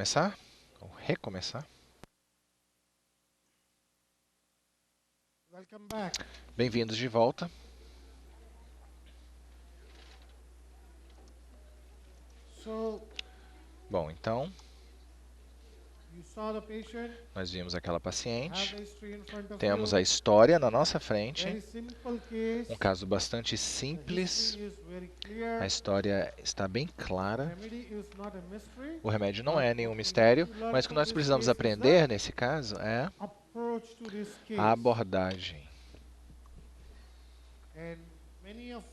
começar? Ou recomeçar? Welcome back. Bem-vindos de volta. So, Bom, então, you saw the patient, nós vimos aquela have paciente. the history in front of Temos you. a história na nossa frente. Very simple case. Um caso bastante The simples. history is very clear. A história está bem The clara. remedy is not a mystery. O remédio não But é what nenhum we mistério, need to learn mas o que from nós this precisamos case is aprender nesse caso é the approach to this case. a abordagem. And many of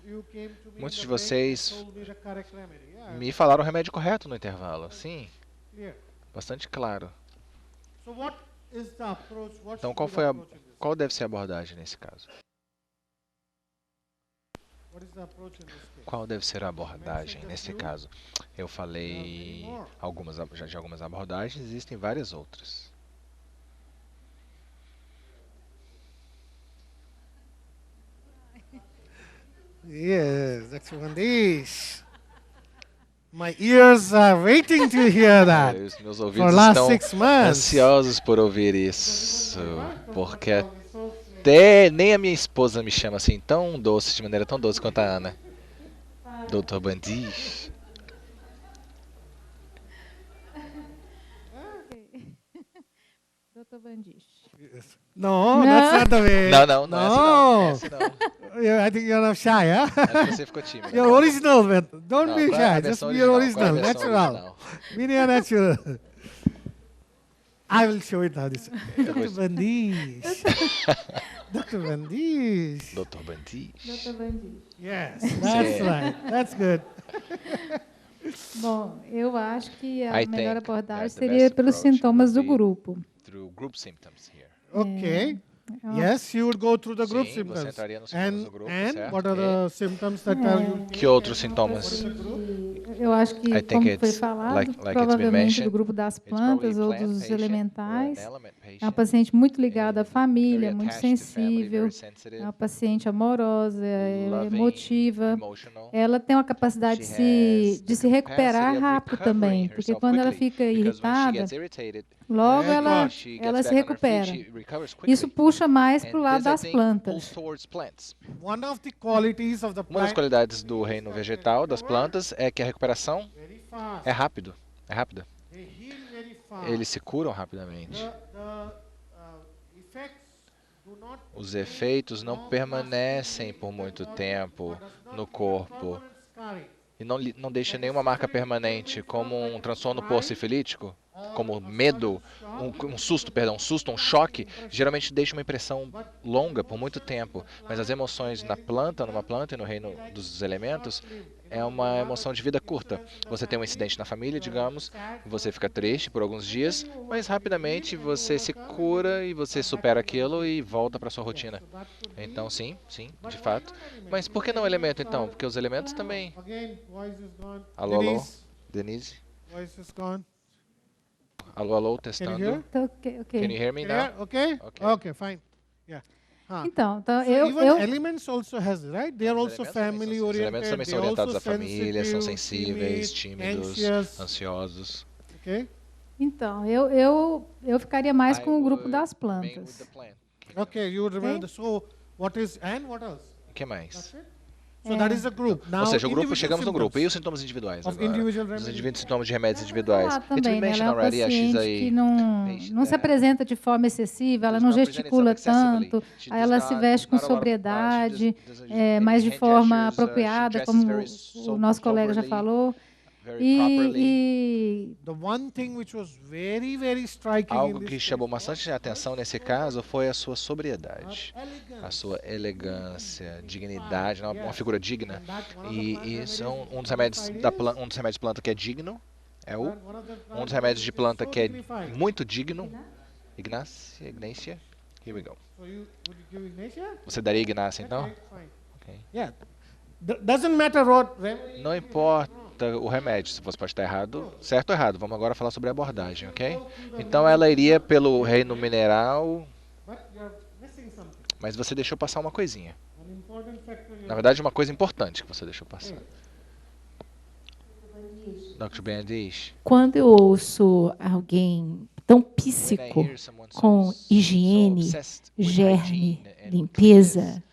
you came to me Muitos in de the break and vocês told me the correct remedy. Yeah, me falaram o remédio correto no intervalo. Sim, clear. bastante claro. So what is the approach? What Então, should be the approach in this? qual deve ser a abordagem nesse caso? What is the approach in this case? Qual deve ser a abordagem nesse caso? Eu falei já de algumas abordagens, existem várias outras. Yes, Dr. Vandish. My ears are waiting to hear that. Os meus For ouvidos last estão 6 months. ansiosos por ouvir isso, porque até nem a minha esposa me chama assim tão doce, de maneira tão doce quanto a Ana. Dr. Bandish. Dr. Bandish. No, that's not the way. Não, não é essa não. Yeah, I think you're not shy, huh? Acho que você ficou tímido. You're original, man. Don't Não, be qual é a shy. Just versão be your original? Qual é a original, versão natural. Be your natural. I will show it now. This Dr. vou- Bandish. Dr. Bandish. Dr. Bandish. Dr. Bandish. Yes, that's Sim. right. That's good. Bom, eu acho que a I melhor think abordagem that the seria best pelos approach sintomas do would be grupo. Through group symptoms here. Okay. É uma- Yes, you would go through the group Sim, você symptoms. entraria nos sintomas do grupo, And certo? what are the symptoms that are you Que outros and sintomas? what is the group? Eu acho que, I think como foi it's falado, like it's been provavelmente mentioned, do grupo das It's probably plantas ou plant dos patient or an elementais. element É uma patient, paciente muito ligada à very família, muito attached to family, sensível, very é sensitive, uma paciente amorosa, loving, emotiva. emotional. Ela tem uma capacidade She de has the se recuperar capacity of rápido recovering também, porque herself quando ela quickly, fica because when she irritada, gets irritated, logo Very ela, good. she ela gets se back on her feet, recupera. she recovers quickly. Isso puxa mais para o And lado this, I das think, pulls plantas. towards plants. One of the qualities of the Uma das plant qualidades do reino vegetal, das plantas, é que a recuperação very fast. é rápida. They heal very fast. Eles se curam rapidamente. The effects do not Os efeitos não permanecem por muito tempo no corpo e não deixa nenhuma marca permanente, como um transtorno pós-sifilítico, como medo, um susto, um choque, geralmente deixa uma impressão longa por muito tempo. Mas as emoções numa planta e no reino dos elementos, é uma emoção de vida curta. Você tem um incidente na família, digamos, você fica triste por alguns dias, mas rapidamente você se cura e você supera aquilo e volta para sua rotina. Então, sim, de fato. Mas por que não elemento, então? Porque os elementos também... Again, voice is gone. Alô, Denise, Denise? voice is gone. Alô, Can you testando. hear? Então, ok. Can you hear me Can you now? hear? Okay? Okay. Okay, fine. Yeah. Então, So eu, even eu, elements also has, right? They are also family Os elementos oriented. também são They orientados also à família, são sensitive, sensíveis, timid, tímidos, anxious. ansiosos. Okay? então, eu ficaria mais com o grupo das remain with plantas. the plant. Okay, you remember Okay. So what is and what else? O que mais? That's it? So that is a group. Now, Ou seja, o grupo, individual chegamos no grupo. E symptoms os sintomas individuais of agora? individual Os remedies. indivíduos sintomas de remédios individuais. Ah, It's been também, né? Ela mentioned é uma already, she's paciente que a não patient se that apresenta de forma excessiva, ela does não not present gesticula itself excessively. tanto, She aí does ela se not- veste com not a lot of- sobriedade, she doesn't mais any de hand forma gestures, she apropriada, dresses como very o nosso colega já soberly, falou. very properly. E The one thing which was very, very striking Algo in que this chamou case bastante atenção nesse caso foi a sua was sobriedade, a elegance. sua elegância, dignidade, uma Yes. figura digna. And that one of the plant E isso é remedies um dos which remédios identified da is um dos remédios de planta que é digno, é o one of the plant um dos remédios de remedies planta so que é dignified. muito digno. Ignácia. Here we go. So you would you give Ignatia? Você daria Ignácia então? Okay, fine. Ok. Yeah. Doesn't matter what remedy. Não importa o remédio, se você pode estar errado, certo ou errado. Vamos agora falar sobre a abordagem, ok? Então ela iria pelo reino mineral, But you're missing something. mas você deixou passar uma coisinha. An important factor. Na verdade, uma coisa importante que você deixou passar. Dr. Benedish, Quando eu ouço alguém tão when I psíquico hear someone com so higiene, obsessed with germe, hygiene and limpeza, cleanliness,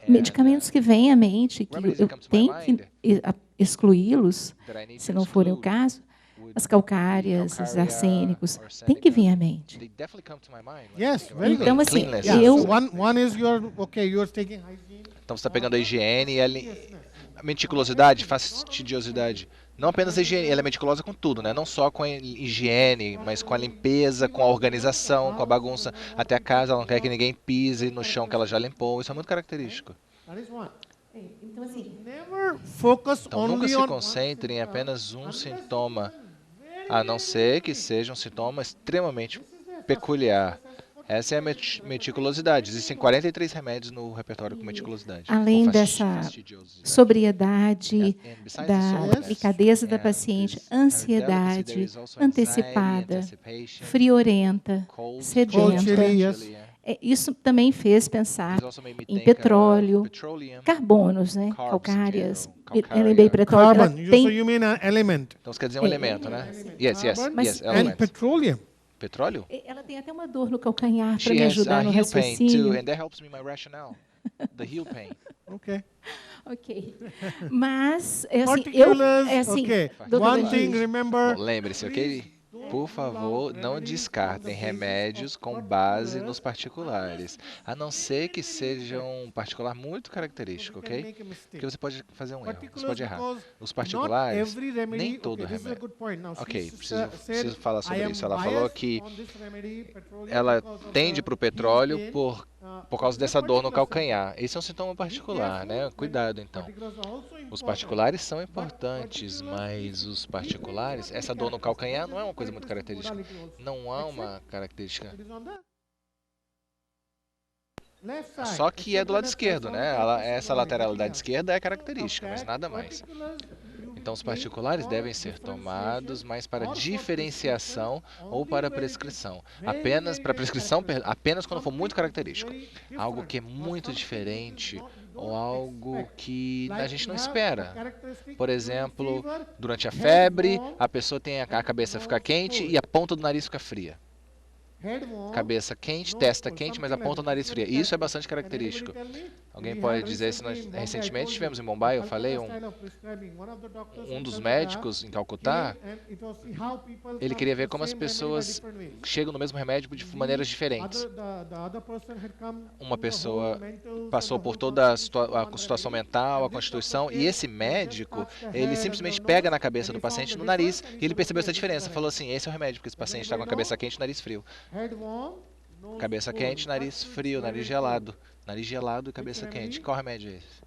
medicamentos que vêm à mente, que remedies eu that come to my tenho mind que excluí-los, that I need se to não forem o exclude caso, would as be calcárias, os calcária, arsênicos, tem que vir à mente. They definitely come to my mind. Yes, Think about very Então, good. assim, cleanliness. Yeah, eu- so one is you're taking hygiene. Então você está pegando a higiene e a meticulosidade, fastidiosidade. Não apenas a higiene, ela é meticulosa com tudo, né? Não só com a higiene, mas com a limpeza, com a organização, com a bagunça. Até a casa, ela não quer que ninguém pise no chão que ela já limpou. Isso é muito característico. That is one. Então, assim, Never focus Então nunca only se on concentre em apenas um sintoma, a não ser que seja um sintoma extremamente peculiar. Essa é a meticulosidade. Existem 43 remédios no repertório com meticulosidade. além com dessa fastidiosidade. sobriedade, And besides the da soberness delicadeza da and paciente, this delicacy, ansiedade, there is also anxiety, antecipada, anticipation, friorenta, cold, sedenta. chilly, yes. Isso também fez pensar This also made me em think of petróleo, petroleum. carbonos, né? Carbs in calcárias. general, Eu calcária. lembrei petróleo, ela carbon. So tem you mean an element. Então isso quer dizer um elemento, né? Yes, Carbon yes, and elements. petroleum. Petróleo? ela tem até uma dor no calcanhar para She me has ajudar no heel pain too, raciocínio. and that helps me my rationale. The heel pain. Okay. Ok. Mas, é assim, eu, Particulars. é assim, Okay. doutor One Benedito, thing, remember. Bom, lembre-se, ok? Por favor, não descartem remédios com base nos particulares, a não ser que seja um particular muito característico, ok? Make a mistake. Porque você pode fazer um erro, você Particulars pode errar. because Os not particulares, every remedy. nem todo Okay, this is a remédio. good point. Now, Ok, she preciso said, falar sobre "I am isso. Ela falou biased que on this remedy, petroleum, ela because of tende the para o petróleo heel pain." por causa dessa dor no calcanhar. Esse é um sintoma particular, né? Cuidado então. Particulars are also Os important. particulares são importantes, mas os particulares, essa dor no calcanhar não é uma coisa muito característica. Não há uma característica. It is on the left side. Só que é do lado Except esquerdo, that né? there's some Essa lateralidade esquerda é característica, Now, mas nada mais. particulars you Então os take particulares for devem ser differentiation tomados mais para or for diferenciação prescription ou only para where it is prescrição. very, Apenas very, para very prescrição, characteristic. apenas quando for muito Something característico. very different Algo que é or muito something diferente you ou don't algo expect. que a Like gente you não have a espera. characteristic Por during exemplo, fever, durante a head febre, warm, a pessoa tem a cabeça nose fica quente cold. e a ponta do nariz fica fria. Head warm, Cabeça quente, nose testa cold, quente, mas something a ponta do like nariz that. fria. Very Isso é bastante Can anybody característico. tell me? Alguém We pode had dizer se recently nós in Bombay, I recentemente told tivemos you, em Mumbai, eu Calcutta falei, style of prescribing. One of the doctors um in dos Calcutta médicos em Calcutá, came and it was see how people ele come queria to ver the como as same remedy by pessoas different ways. chegam no mesmo remédio de maneiras diferentes. The other person had come Uma through the pessoa whole mental passou and the por whole toda a constitution, situação one mental, a remedy. constituição, And e this esse doctor médico, just touched the ele head simplesmente and the pega nose, na cabeça and do he paciente found no the nariz difference, and e he ele said, percebeu "Okay, essa this is the diferença. Falou remedy." assim, esse é o remédio, porque esse paciente está com a Everybody cabeça know? quente e nariz frio. Head warm, nose Cabeça cold. quente, nariz What's frio, this nariz remedy for? gelado. Nariz gelado e cabeça remedy? quente. Qual remédio é esse?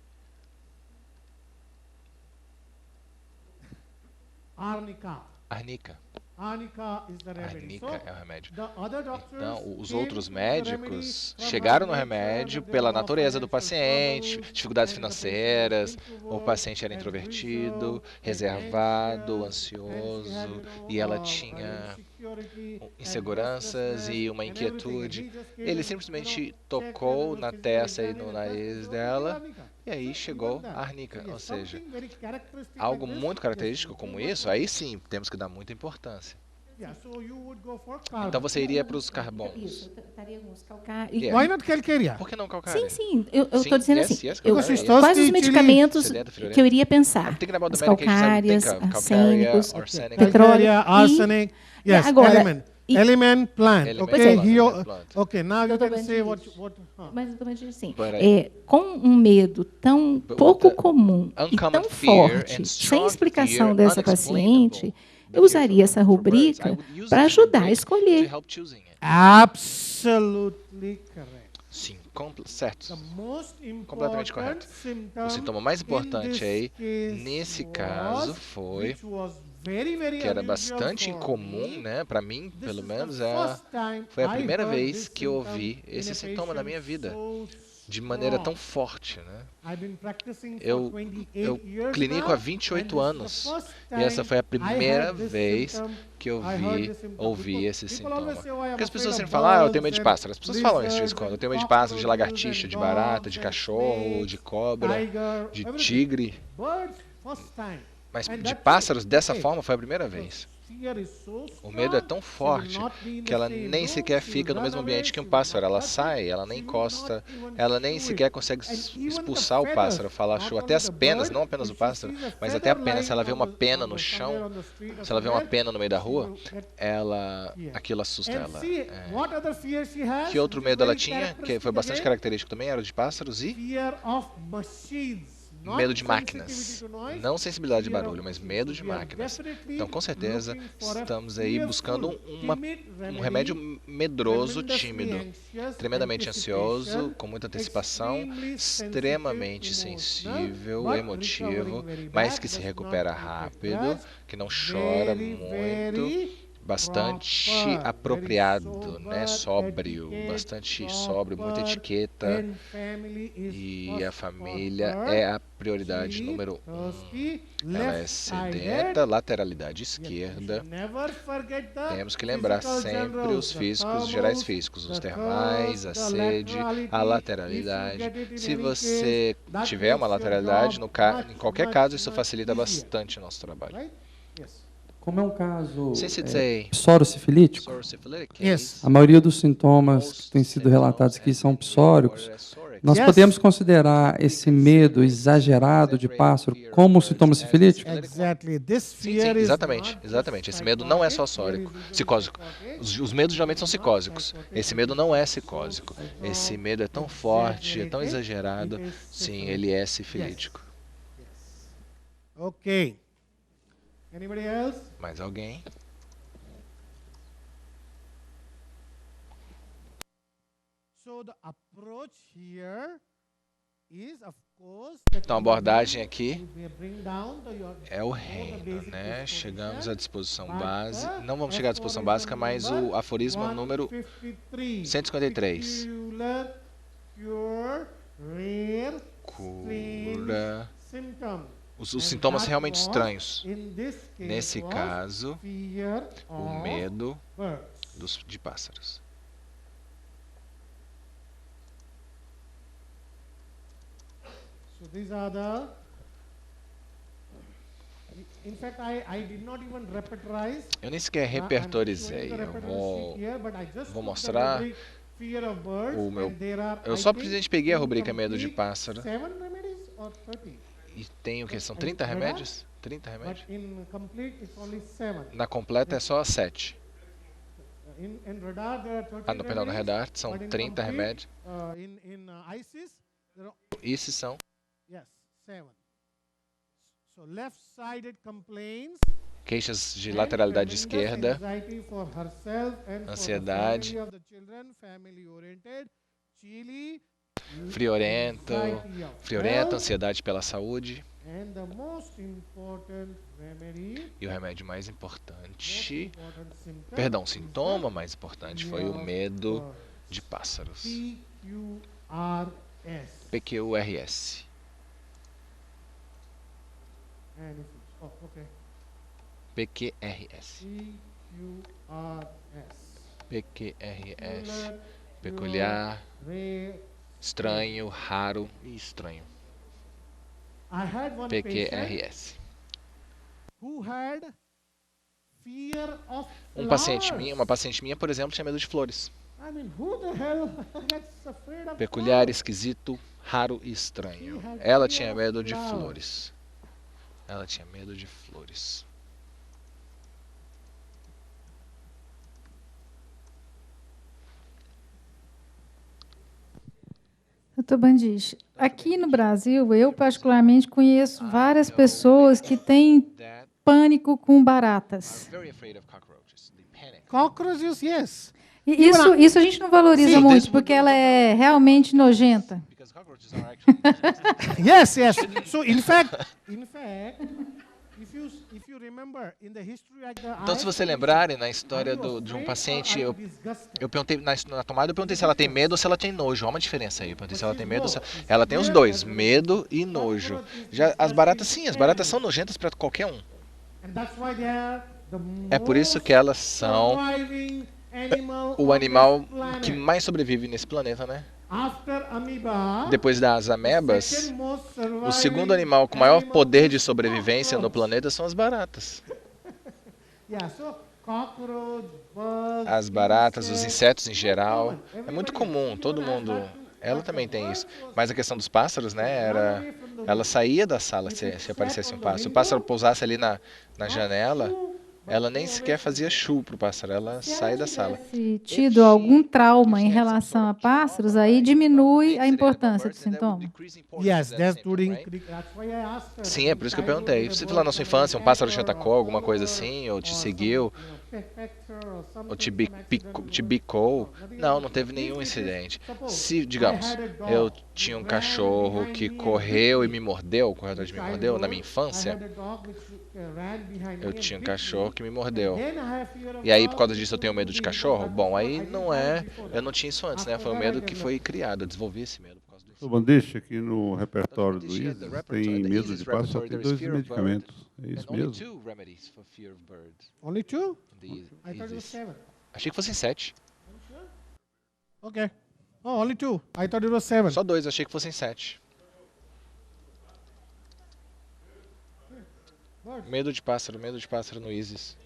Arnica. Arnica. Arnica is the remedy. So, Arnica é o remédio. the other doctors Então, os came outros to the médicos remedy from chegaram no her nature, remédio that they pela were natureza do financial paciente, struggles, dificuldades and the patient was financeiras, o introvert, paciente era and introvertido, reserved, and reservado, anxious, and she had, ansioso, e ela tinha inseguranças e uma inquietude. Ele simplesmente tocou na testa e no nariz dela, e aí chegou a arnica, ou seja, algo muito característico como isso, aí sim temos que dar muita importância. Então você iria para os carbonos. Isso, eu estaria com os calcários. Yeah. Why not calcarea? Por que não calcária? Sim, eu Sim, estou dizendo yes, assim, yes, eu, calcária, yes. quais os Thirsty, medicamentos sedento, friorento. que eu iria pensar? I'm thinking about As the medications I would think calcárias, of. Calcária, arsênicos, arsenic. petróleo Calcarea, arsenic. Yes, agora, element. e- Element plant. Element Okay, plant, here. element plant. Okay, now you Doutor can say Benedito. what Mas eu também digo assim, But I- com um medo tão But pouco with the comum e uncommon tão fear forte, and sem strong explicação fear, dessa unexplainable, paciente, eu usaria essa rubrica para ajudar a escolher. To help choosing it. Absolutely correct. Sim, certo. The most Completamente important correto. symptom O sintoma mais in importante this aí, case nesse caso, was, foi which was very, very que era unusual bastante for incomum, me. né? Para mim, This pelo is menos, the first time foi a I primeira heard vez this que eu symptom ouvi in esse a sintoma na minha patient vida, so de maneira strong. tão forte, né? I've been practicing for Eu 28 years clinico now, há 28 and anos, this is the first e essa time foi a I primeira had this vez symptom. que eu I heard this symptom. ouvi People- esse people always sintoma. say, "Oh, I'm Porque as pessoas afraid sempre of falam, eu tenho medo bugs de pássaro. As pessoas falam isso de vez em lizards quando. Eu and tenho medo de pássaro, de cockroaches lagartixa, and de barata, dogs de and cachorro, snakes, de cobra, tiger, de everything." tigre. Birds, first time. Mas de pássaros, dessa forma, foi a primeira vez. O medo é tão forte que ela nem sequer fica no mesmo ambiente que um pássaro. Ela sai, ela nem encosta, ela nem sequer consegue expulsar o pássaro, falar show. Até as penas, não apenas o pássaro, mas até a pena. Se ela vê uma pena no chão, se ela vê uma pena no meio da rua, aquilo assusta ela. Que outro medo ela tinha, que foi bastante característico também, era o de pássaros e medo de máquinas. Não sensibilidade de barulho, mas medo de máquinas. Então, com certeza, estamos aí buscando um remédio medroso, tímido, tremendamente ansioso, com muita antecipação, extremamente sensível, emotivo, mas que se recupera rápido, que não chora muito, bastante apropriado, né? Sóbrio, bastante sóbrio, muita etiqueta. E a família é a prioridade número 1. Ela é sedenta, lateralidade esquerda. Temos que lembrar sempre os físicos, os gerais físicos, os termais, a sede, a lateralidade. Se você tiver uma lateralidade, em qualquer caso, isso facilita bastante o nosso trabalho. Como é um caso Since psoriofilítico, Yes. a maioria dos sintomas que têm sido relatados aqui são psóricos. Nós podemos considerar esse medo exagerado de pássaro como sintoma sifilítico? Exactly. This Sim, fear is exatamente, exatamente. Esse medo não é só psicósico. Os medos geralmente são psicósicos. Esse medo não é psicósico. Esse medo é tão forte, é tão exagerado. Sim, ele é sifilítico. okay. Anybody else? Mais alguém? So the approach here is, of course, Então, a abordagem aqui we bring down é o reino, né? Chegamos à disposição base. Não vamos chegar à disposição básica, mas o aforismo número 153. Cure rare Cura symptom. os sintomas realmente estranhos. Nesse caso, Fear o of medo birds. de pássaros. So these are the. In fact, I did not even repertorize. Eu nem sequer repertorizei. Vou mostrar o meu. Eu só simplesmente peguei a rubrica medo de pássaro. 7 remedies or 30? E tem o que? São 30 remédios? 30 remédios? But in complete it's only 7. Na completa é só 7. In radar there are 30 Ah, no perdão, no remedies, radar são but in 30 complete, remédios. In ISIS there are, Esses são yes, 7. So left-sided complaints, queixas de lateralidade esquerda, anxiety for herself and ansiedade, for the family of the children, family oriented, chilly, friorenta, ansiedade pela saúde. and the most important remedy, E o remédio mais importante, perdão, sintoma mais importante foi o medo de pássaros. PQRS. PQRS. And if it's, oh, okay. PQRS. PQRS. PQRS. Peculiar, Rare. estranho, raro e estranho. I had one patient PQRS. who had fear of Uma paciente minha, por exemplo, tinha medo de flores. I mean, who the hell gets afraid of Peculiar, esquisito, raro e estranho. Ela tinha medo de flores. Ela tinha medo de flores. Doutor Bandiche, aqui no Brasil, eu particularmente conheço várias pessoas que têm pânico com baratas. cockroaches? Yes. E isso a gente não valoriza muito, porque ela é realmente nojenta. Yes, yes. So in fact, if you remember in the history of the Então, se você lembrarem, na história de um paciente, eu perguntei na tomada, eu perguntei se ela tem medo ou se ela tem nojo. Há uma diferença aí. Eu perguntei se ela tem medo ou se ela tem os dois, medo e nojo. Já as baratas, sim, as baratas são nojentas para qualquer um. É por isso que elas são o animal que mais sobrevive nesse planeta, né? After amoeba, Depois das the amebas, second most o segundo surviving animal com maior animal poder is de sobrevivência no cockroach. planeta são as baratas. Yeah, so cockroach, bugs, As baratas, os insects, insetos em geral. common. É muito Everybody- comum, todo everyone mundo. has that too, Ela but também the tem isso. birds was- Mas a questão dos pássaros, né, era. Ela saía da sala se aparecesse um pássaro. Se o pássaro pousasse ali na janela, ela nem sequer fazia chu pro pássaro, ela sai da sala. Se tido algum trauma em relação a pássaros, aí diminui a importância do sintoma. Yes, that's why I asked her. Sim, é por isso que eu perguntei. Você viu lá na sua infância, um pássaro te atacou, alguma coisa assim, ou te seguiu, ou te bicou? Não, não teve nenhum incidente. Se, digamos, eu tinha um cachorro que correu e me mordeu, correu atrás de mim e me mordeu, na minha infância, eu tinha um cachorro que me mordeu. E aí, por causa disso, eu tenho medo de cachorro? Bom, aí não é... Eu não tinha isso antes, né? Foi um medo que foi criado. Eu desenvolvi esse medo por causa do Ô, Bandeja, aqui no repertório do ISIS tem medo de pássaro, só tem 2 medicamentos. É isso mesmo? Only two? I I thought it was 7. Achei que fossem 7. Okay. Oh, only two. I thought it was 7. Só 2, achei que fossem 7. Medo de pássaro no ISIS.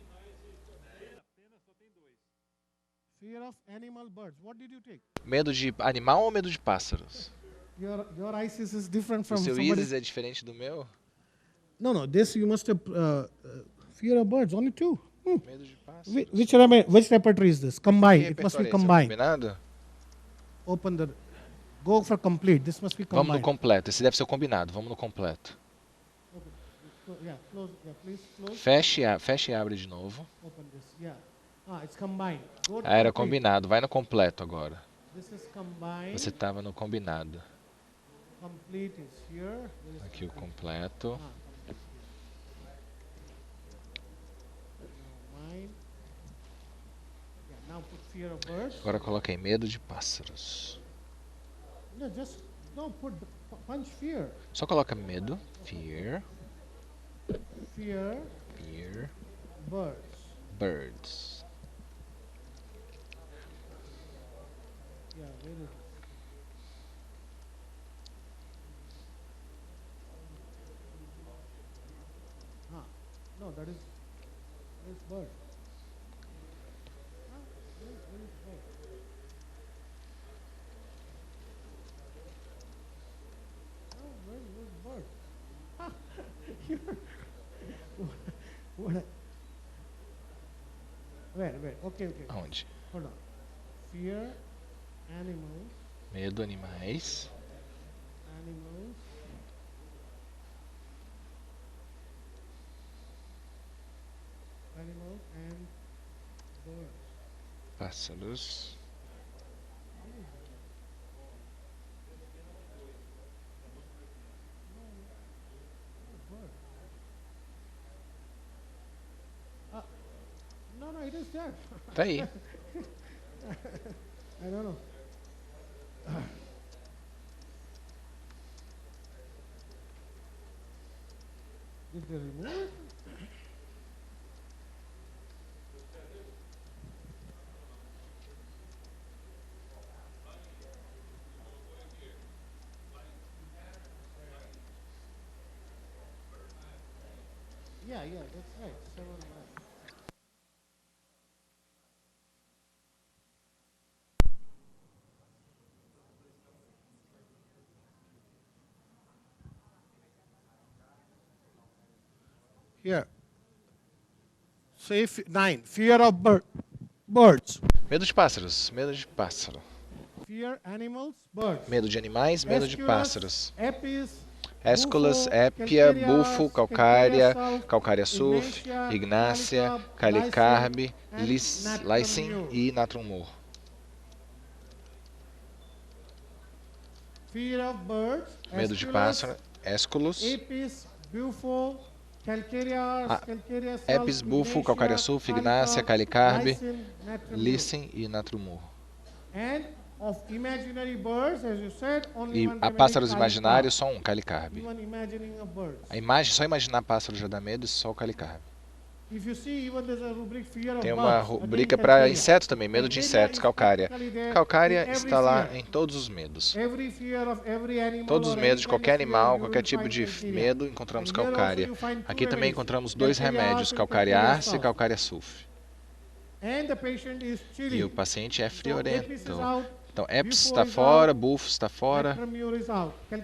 Fear of animal birds. What did you take? Medo de animal ou medo de pássaros? Your ISIS is different O from seu somebody. ISIS é diferente do meu? No, this you must have fear of birds. Only two. Medo de pássaros. Which repertory is this? Combine. Que It must be repertório é esse? É combined. combinado? Open the. Go for complete. This must be Vamos no combined. completo. Esse deve ser o combinado. Vamos no completo. Yeah, close. Yeah, please close. Fecha e abre de novo. Open this. Yeah. It's combined. Go to Era complete. combinado. Vai no completo agora. This is combined. Você estava no combinado. Complete is here. There is Aqui o completo. combined. Yeah, now put fear of birds. Agora coloquei medo de pássaros. No, just no put punch fear. Só coloca medo. Fear. Fear Birds. birds. Yeah, where is it? No, that is bird. Where is bird? Where's bird? What? Where? Okay. Aonde? Hold on. Fear animals. Medo, animais. Animals and birds. Pássaros. No, it is there. Tá aí. I don't know. Did they remove it? Yeah, that's right. 7 9. Here. Say 9. Fear of birds. Medo de pássaros. Medo de pássaro. Fear animals, birds. Medo de animais, medo de Aesculus, pássaros. Apis, Esculas, bufo, épia, calcareous, bufo, calcária, calcareous, calcária sulf, ignatia, ignácia, calicab, calicarbe, lysine, and lysine natrum e natrum mur. Fear of birds. Medo de Aesculus, pássaro, Esculus, Apis, bufo, calcareous, Ah, calcareous Epis, sulf, bufo, ignatia, calcária sulf, ignácia, calicarbe, lysine, natrum lysine e natrum mur. And of imaginary birds, as you said, only E one a remaining, pássaros calicarb. imaginários, só um, calicarbe. Even imagining a bird. A imagem, só imaginar pássaro já dá medo, só o calicarbe. Tem uma rubrica para insetos também, medo de insetos, calcária. Calcária está lá em todos os medos. Todos os medos de qualquer animal, qualquer tipo de medo, encontramos calcária. Aqui também encontramos 2 remédios, calcária arce e calcária sulf. E o paciente é friorento. Então, EPS está fora, BUF está fora,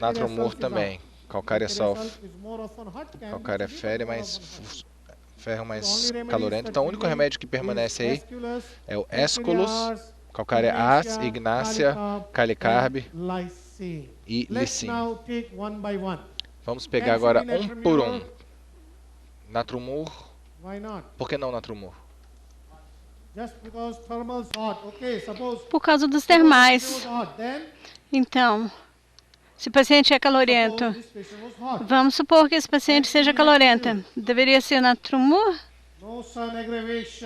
natromur também. Calcária sulf, calcária ferro mais calorento. Então, o único remédio que permanece aí é o Aesculus, calcária ars, ignácia, calicarb e licin. Vamos pegar agora um por um. Natromur. Por que não natromur? Por causa dos termais. Então, se o paciente é calorento, vamos supor que esse paciente seja calorento. Deveria ser natromur?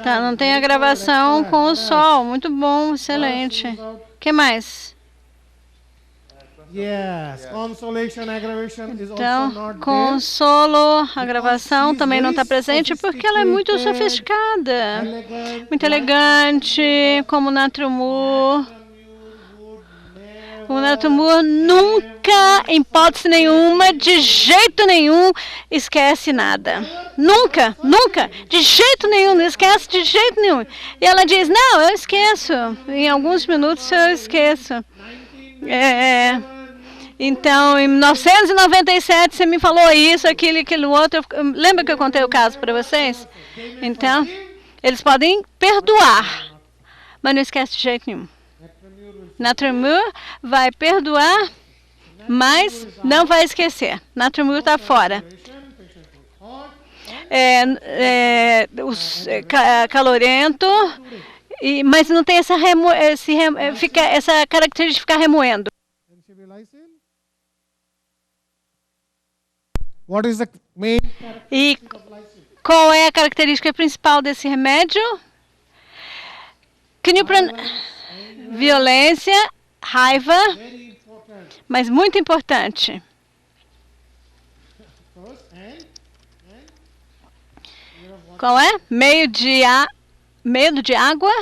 Tá, não tem agravação com o sol. Muito bom, excelente. O que mais? Então, consolo, a gravação também não está presente porque ela é muito sofisticada, muito elegante, como o natromur. O natromur nunca, em hipótese nenhuma, de jeito nenhum, esquece nada. Nunca, nunca, de jeito nenhum, não esquece de jeito nenhum. E ela diz, não, eu esqueço, em alguns minutos eu esqueço. Então, em 1997, você me falou isso, aquilo outro. Lembra que eu contei o caso para vocês? Então, eles podem perdoar, mas não esquece de jeito nenhum. Natromur vai perdoar, mas não vai esquecer. Natromur está fora. Calorento, mas não tem essa característica de ficar remoendo. E qual é a característica principal desse remédio? Violência, raiva, mas muito importante. Qual é? Medo de água.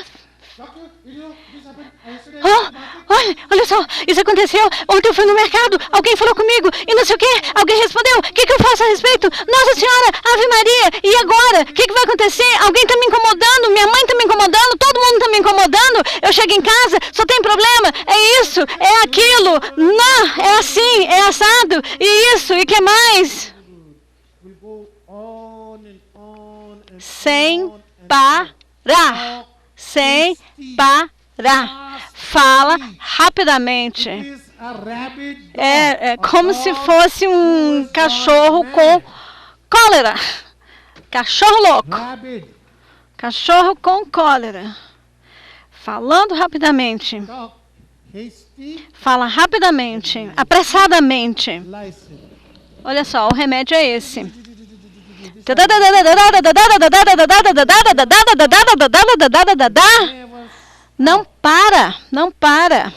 Olha só, isso aconteceu. Ontem eu fui no mercado, alguém falou comigo e não sei o que. Alguém respondeu, o que eu faço a respeito? Nossa Senhora, Ave Maria, e agora? O que vai acontecer? Alguém está me incomodando, minha mãe está me incomodando, todo mundo está me incomodando. Eu chego em casa, só tem problema, é isso, é aquilo. Não, é assim, é assado, e isso, e que mais? Sem parar, sem parar. Fala rapidamente. É como se fosse um cachorro com cólera. Cachorro louco. Cachorro com cólera. Falando rapidamente. Fala rapidamente, apressadamente. Olha só, o remédio é esse. Não para, não para.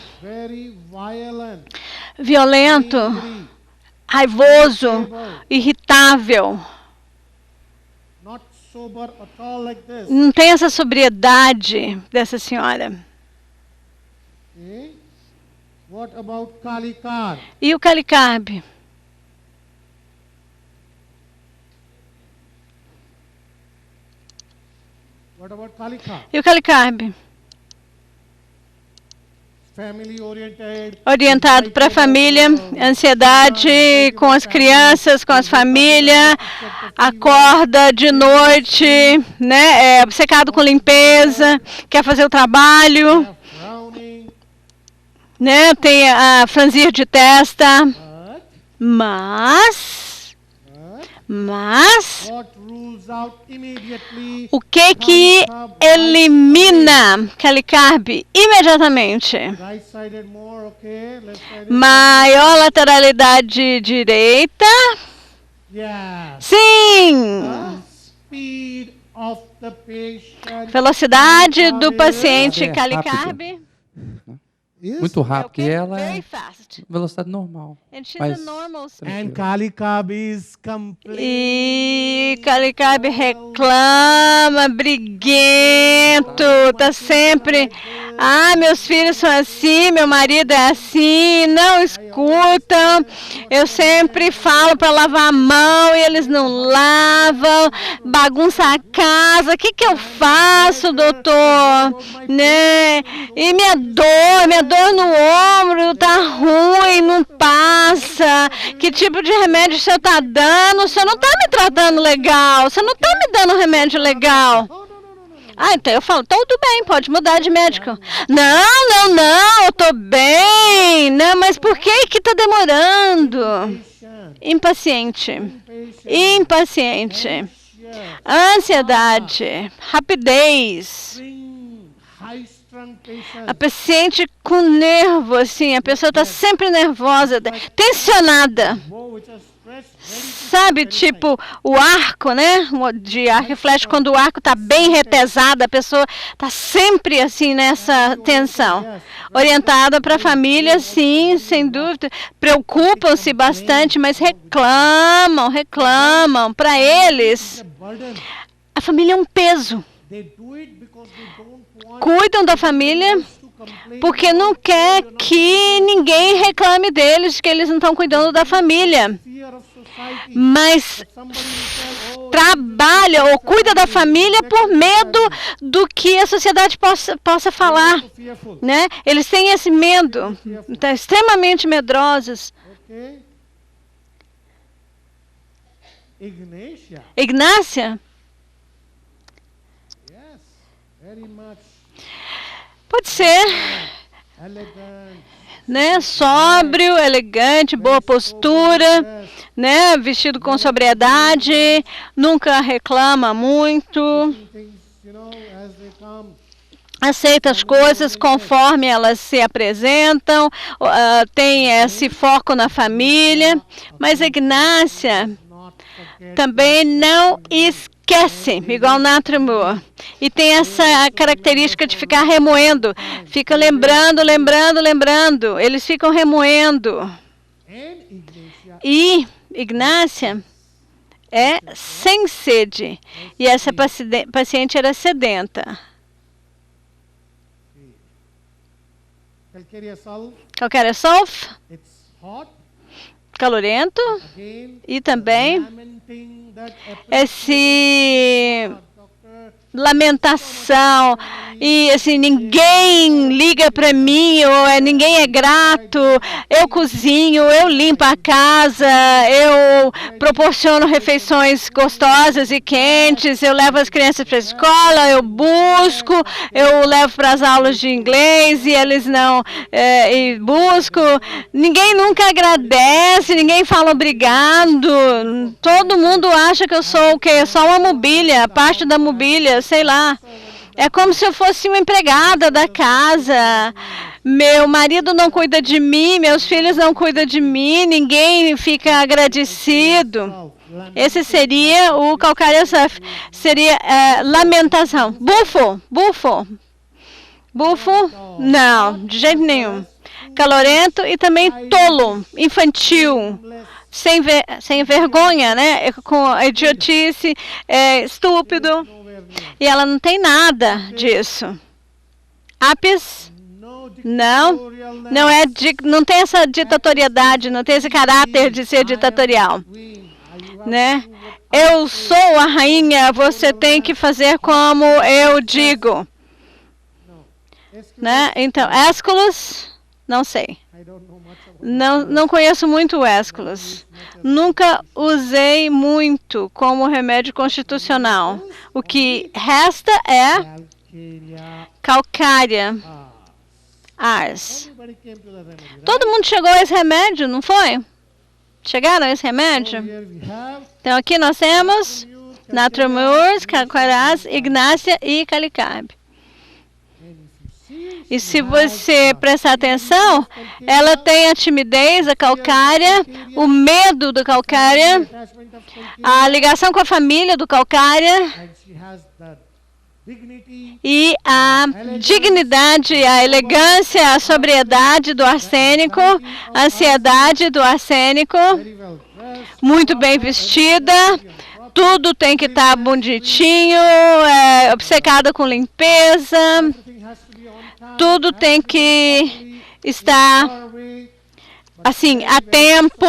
Violento, raivoso, irritável. Não tem essa sobriedade dessa senhora. E o calicarb? E o calicarb? Orientado para a família, ansiedade com as crianças, com as famílias, acorda de noite, né? Obcecado com limpeza, quer fazer o trabalho, né? Tem a franzir de testa, mas o que elimina calicarb imediatamente? Maior lateralidade direita. Sim. Velocidade do paciente calicarb. muito rápido. E ela Very é fast. velocidade normal. And she's Mas a normal speed. And Kalikab is complaining. E Kalikab reclama, briguento, tá sempre. Ah, meus filhos são assim, meu marido é assim, não escutam. Eu sempre falo para lavar a mão e eles não lavam, bagunça a casa. O que eu faço, doutor? Né? E minha dor no ombro tá ruim, não passa. Que tipo de remédio o senhor tá dando? O senhor não tá me tratando legal, o senhor não tá me dando remédio legal. Ah, então eu falo, tudo bem, pode mudar de médico. Não, eu tô bem. Não, mas por que tá demorando? Impaciente. Ansiedade. Rapidez. A paciente com nervo, assim, a pessoa tá sempre nervosa, tensionada. Sabe, tipo o arco, né? De arco e flecha, quando o arco está bem retesado, a pessoa está sempre assim nessa tensão. Orientada para a família, sim, sem dúvida. Preocupam-se bastante, mas reclamam. Para eles, a família é um peso. Cuidam da família porque não quer que ninguém reclame deles, que eles não estão cuidando da família. Mas trabalha ou cuida da família por medo do que a sociedade possa falar, né? Eles têm esse medo, estão extremamente medrosos. Ignácia? Pode ser, né? Sóbrio, elegante, boa postura, né? Vestido com sobriedade, nunca reclama muito, aceita as coisas conforme elas se apresentam, tem esse foco na família, mas a Ignácia também não esquece, igual Natrimur. E tem essa característica de ficar remoendo. Fica lembrando. Eles ficam remoendo. E Ignácia é sem sede. E essa paciente era sedenta. Calcária sulf, calorento. E também esse lamentação e assim, ninguém liga para mim, ou ninguém é grato. Eu cozinho, eu limpo a casa, eu proporciono refeições gostosas e quentes, eu levo as crianças para a escola, eu levo para as aulas de inglês e eles não busco. Ninguém nunca agradece, ninguém fala obrigado. Todo mundo acha que eu sou o quê? Só uma mobília, parte da mobília, sei lá. É como se eu fosse uma empregada da casa. Meu marido não cuida de mim, meus filhos não cuidam de mim, ninguém fica agradecido. Esse seria o calcária sulf. Seria lamentação. Bufo? Não, de jeito nenhum. Calorento e também tolo, infantil. Sem vergonha, né? Com a idiotice, estúpido. E ela não tem nada disso. Apis? Não tem essa ditatoriedade, não tem esse caráter de ser ditatorial, né? Eu sou a rainha, você tem que fazer como eu digo, né? Então, Aeschylus, não sei. Não conheço muito o Aeschylus. Nunca usei muito como remédio constitucional. O que resta é calcária ars. Todo mundo chegou a esse remédio, não foi? Chegaram a esse remédio? Então aqui nós temos Natrimur, calcária ars, Ignácia e Kalikab. E se você prestar atenção, ela tem a timidez, a calcária, o medo do calcária, a ligação com a família do calcária E a dignidade, a elegância, a sobriedade do arsênico, a ansiedade do arsênico, muito bem vestida, tudo tem que estar bonitinho, obcecada com limpeza, tudo tem que estar assim a tempo,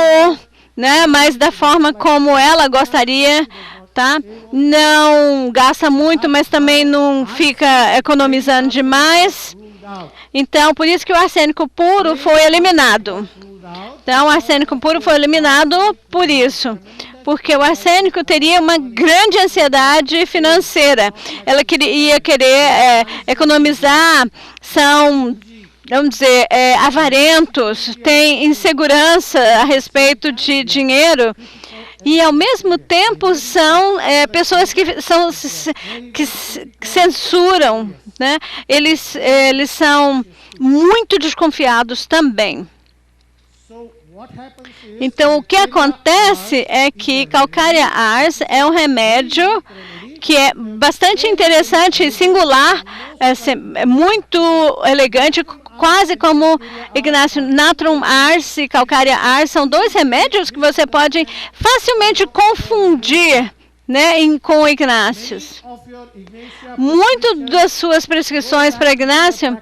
né? Mas da forma como ela gostaria. Tá? Não gasta muito, mas também não fica economizando demais. Então, por isso que o arsênico puro foi eliminado. Então, o arsênico puro foi eliminado por isso. Porque o arsênico teria uma grande ansiedade financeira. Ela ia querer economizar, são, vamos dizer, avarentos, tem insegurança a respeito de dinheiro. E, ao mesmo tempo, são pessoas que censuram, né? Eles são muito desconfiados também. Então, o que acontece é que calcária ars é um remédio que é bastante interessante e singular, é muito elegante, quase como Ignácio. Natrum ars e calcária ars são dois remédios que você pode facilmente confundir, né, com Ignácios. Muito das suas prescrições para Ignácio,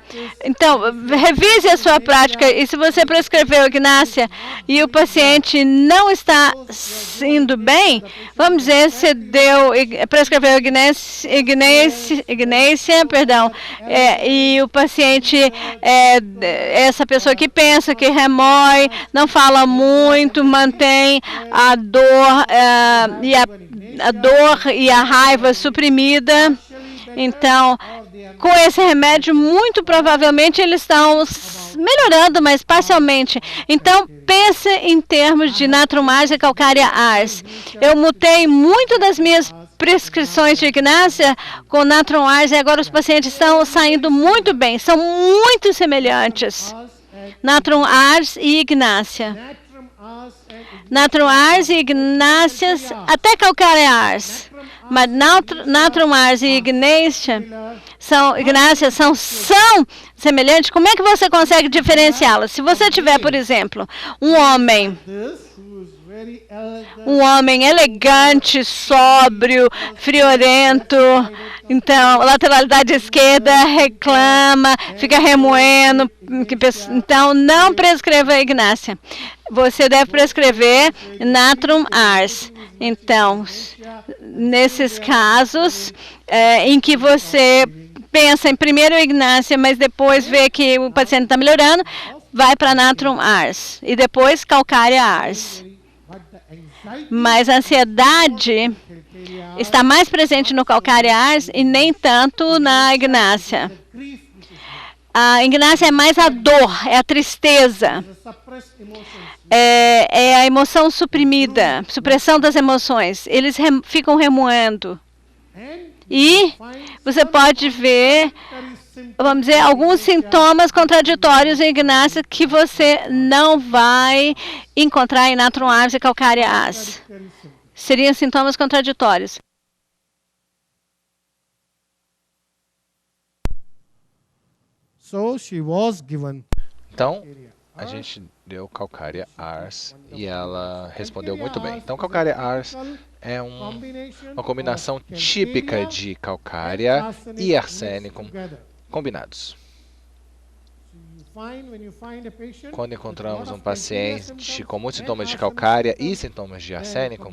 então, revise a sua prática, e se você prescreveu Ignácia e o paciente não está indo bem, vamos dizer, você prescreveu Ignácia, perdão, e o paciente essa pessoa que pensa, que remói, não fala muito, mantém a dor a dor e a raiva suprimida. Então, com esse remédio, muito provavelmente eles estão melhorando, mas parcialmente. Então, pense em termos de Natrum ars e calcária ars. Eu mudei muito das minhas prescrições de Ignácia com Natrum ars e agora os pacientes estão saindo muito bem. São muito semelhantes. Natrum ars e Ignácia. Natrum ars e Ignácias, até calcária ars. Mas Natrum ars e Ignácia são semelhantes. Como é que você consegue diferenciá-las? Se você tiver, por exemplo, um homem elegante, sóbrio, friorento, então, lateralidade esquerda, reclama, fica remoendo, então não prescreva a Ignácia. Você deve prescrever Natrum ars. Então, nesses casos em que você pensa em primeiro Ignácia, mas depois vê que o paciente está melhorando, vai para Natrum ars e depois calcária ars. Mas a ansiedade está mais presente no calcária ars e nem tanto na Ignácia. A Ignácia é mais a dor, é a tristeza, é a emoção suprimida, supressão das emoções. Eles ficam remoendo. E você pode ver, vamos dizer, alguns sintomas contraditórios em Ignácia que você não vai encontrar em Natrum ars e calcária ars. Seriam sintomas contraditórios. Então, a gente deu calcária ars e ela respondeu muito bem. Então, calcária ars é uma combinação típica de calcária e arsênico combinados. Quando encontramos um paciente com muitos sintomas de calcária e sintomas de arsênico,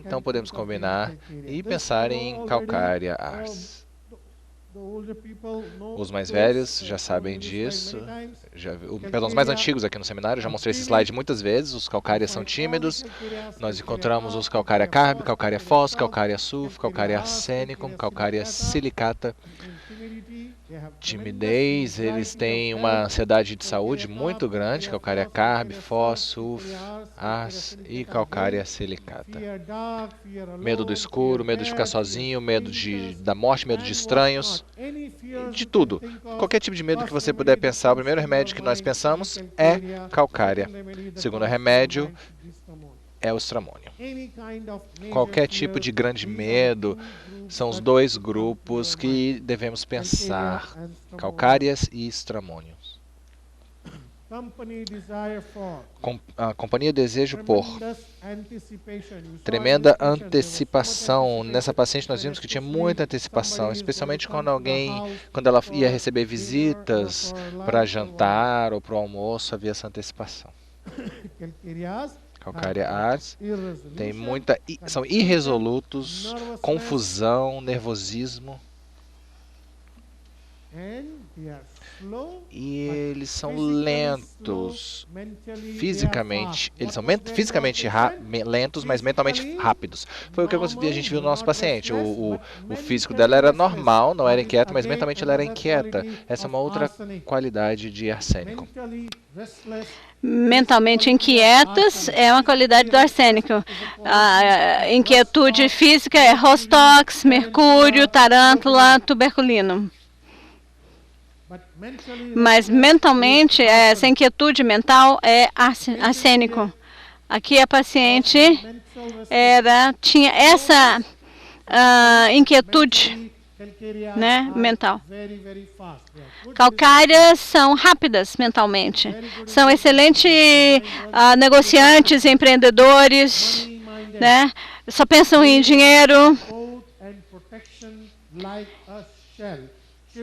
então podemos combinar e pensar em calcária ars. Os mais velhos já sabem disso, perdão, os mais antigos aqui no seminário, já mostrei esse slide muitas vezes. Os calcárias são tímidos, nós encontramos os calcária carb, calcária fós, calcária sulfo, calcária arsênico, calcária silicata. Timidez, eles têm uma ansiedade de saúde muito grande, calcária carb, fós, sulfo, ars e calcária silicata. Medo do escuro, medo de ficar sozinho, medo da morte, medo de estranhos, de tudo. Qualquer tipo de medo que você puder pensar, o primeiro remédio que nós pensamos é calcária. O segundo remédio é o estramônio. Qualquer tipo de grande medo são os dois grupos que devemos pensar, calcárias e estramônios. A companhia deseja por tremenda antecipação. Nessa paciente nós vimos que tinha muita antecipação, especialmente quando ela ia receber visitas para jantar ou para o almoço, havia essa antecipação. Calcária Ars são irresolutos, confusão, nervosismo. E eles são lentos fisicamente. Eles são fisicamente lentos, mas mentalmente rápidos. Foi o que a gente viu no nosso paciente. O físico dela era normal, não era inquieta, mas mentalmente ela era inquieta. Essa é uma outra qualidade de arsênico. Mentalmente inquietas é uma qualidade do arsênico. A inquietude física é Rostox, mercúrio, tarântula, tuberculino. Mas mentalmente, essa inquietude mental é arsênico. Aqui a paciente tinha essa inquietude, né, mental. Calcárias são rápidas mentalmente. São excelentes negociantes, empreendedores, né? Só pensam em dinheiro.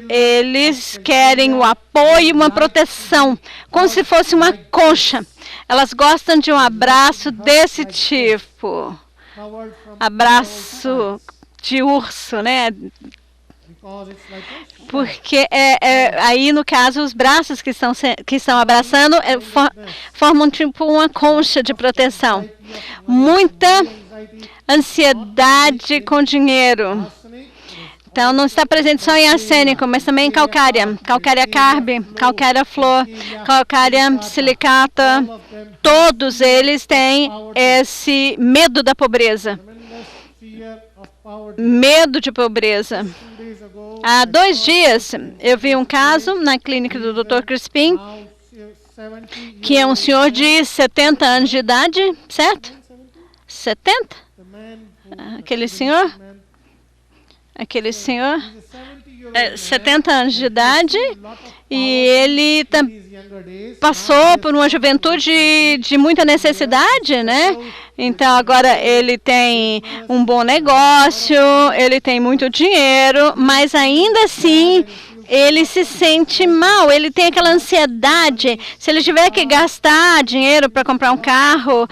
Eles querem o apoio e uma proteção, como se fosse uma concha. Elas gostam de um abraço desse tipo. Abraço de urso, né? Porque aí, no caso, os braços que estão abraçando formam tipo uma concha de proteção. Muita ansiedade com dinheiro. Então, não está presente só em arsênico, mas também em calcária. Calcária carbe, calcária flor, calcária silicata. Todos eles têm esse medo da pobreza. Medo de pobreza. Há 2 dias, eu vi um caso na clínica do Dr. Crispin, que é um senhor de 70 anos de idade, certo? 70? Aquele senhor, 70 anos de idade, e ele passou por uma juventude de muita necessidade, né? Então, agora ele tem um bom negócio, ele tem muito dinheiro, mas ainda assim ele se sente mal, ele tem aquela ansiedade. Se ele tiver que gastar dinheiro para comprar um carro,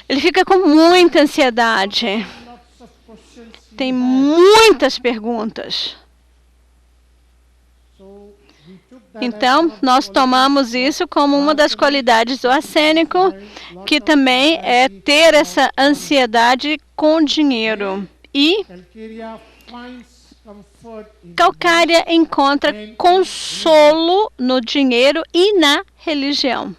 ele fica com muita ansiedade. Tem muitas perguntas. Então, nós tomamos isso como uma das qualidades do arsênico, que também é ter essa ansiedade com dinheiro. E calcária encontra consolo no dinheiro e na religião.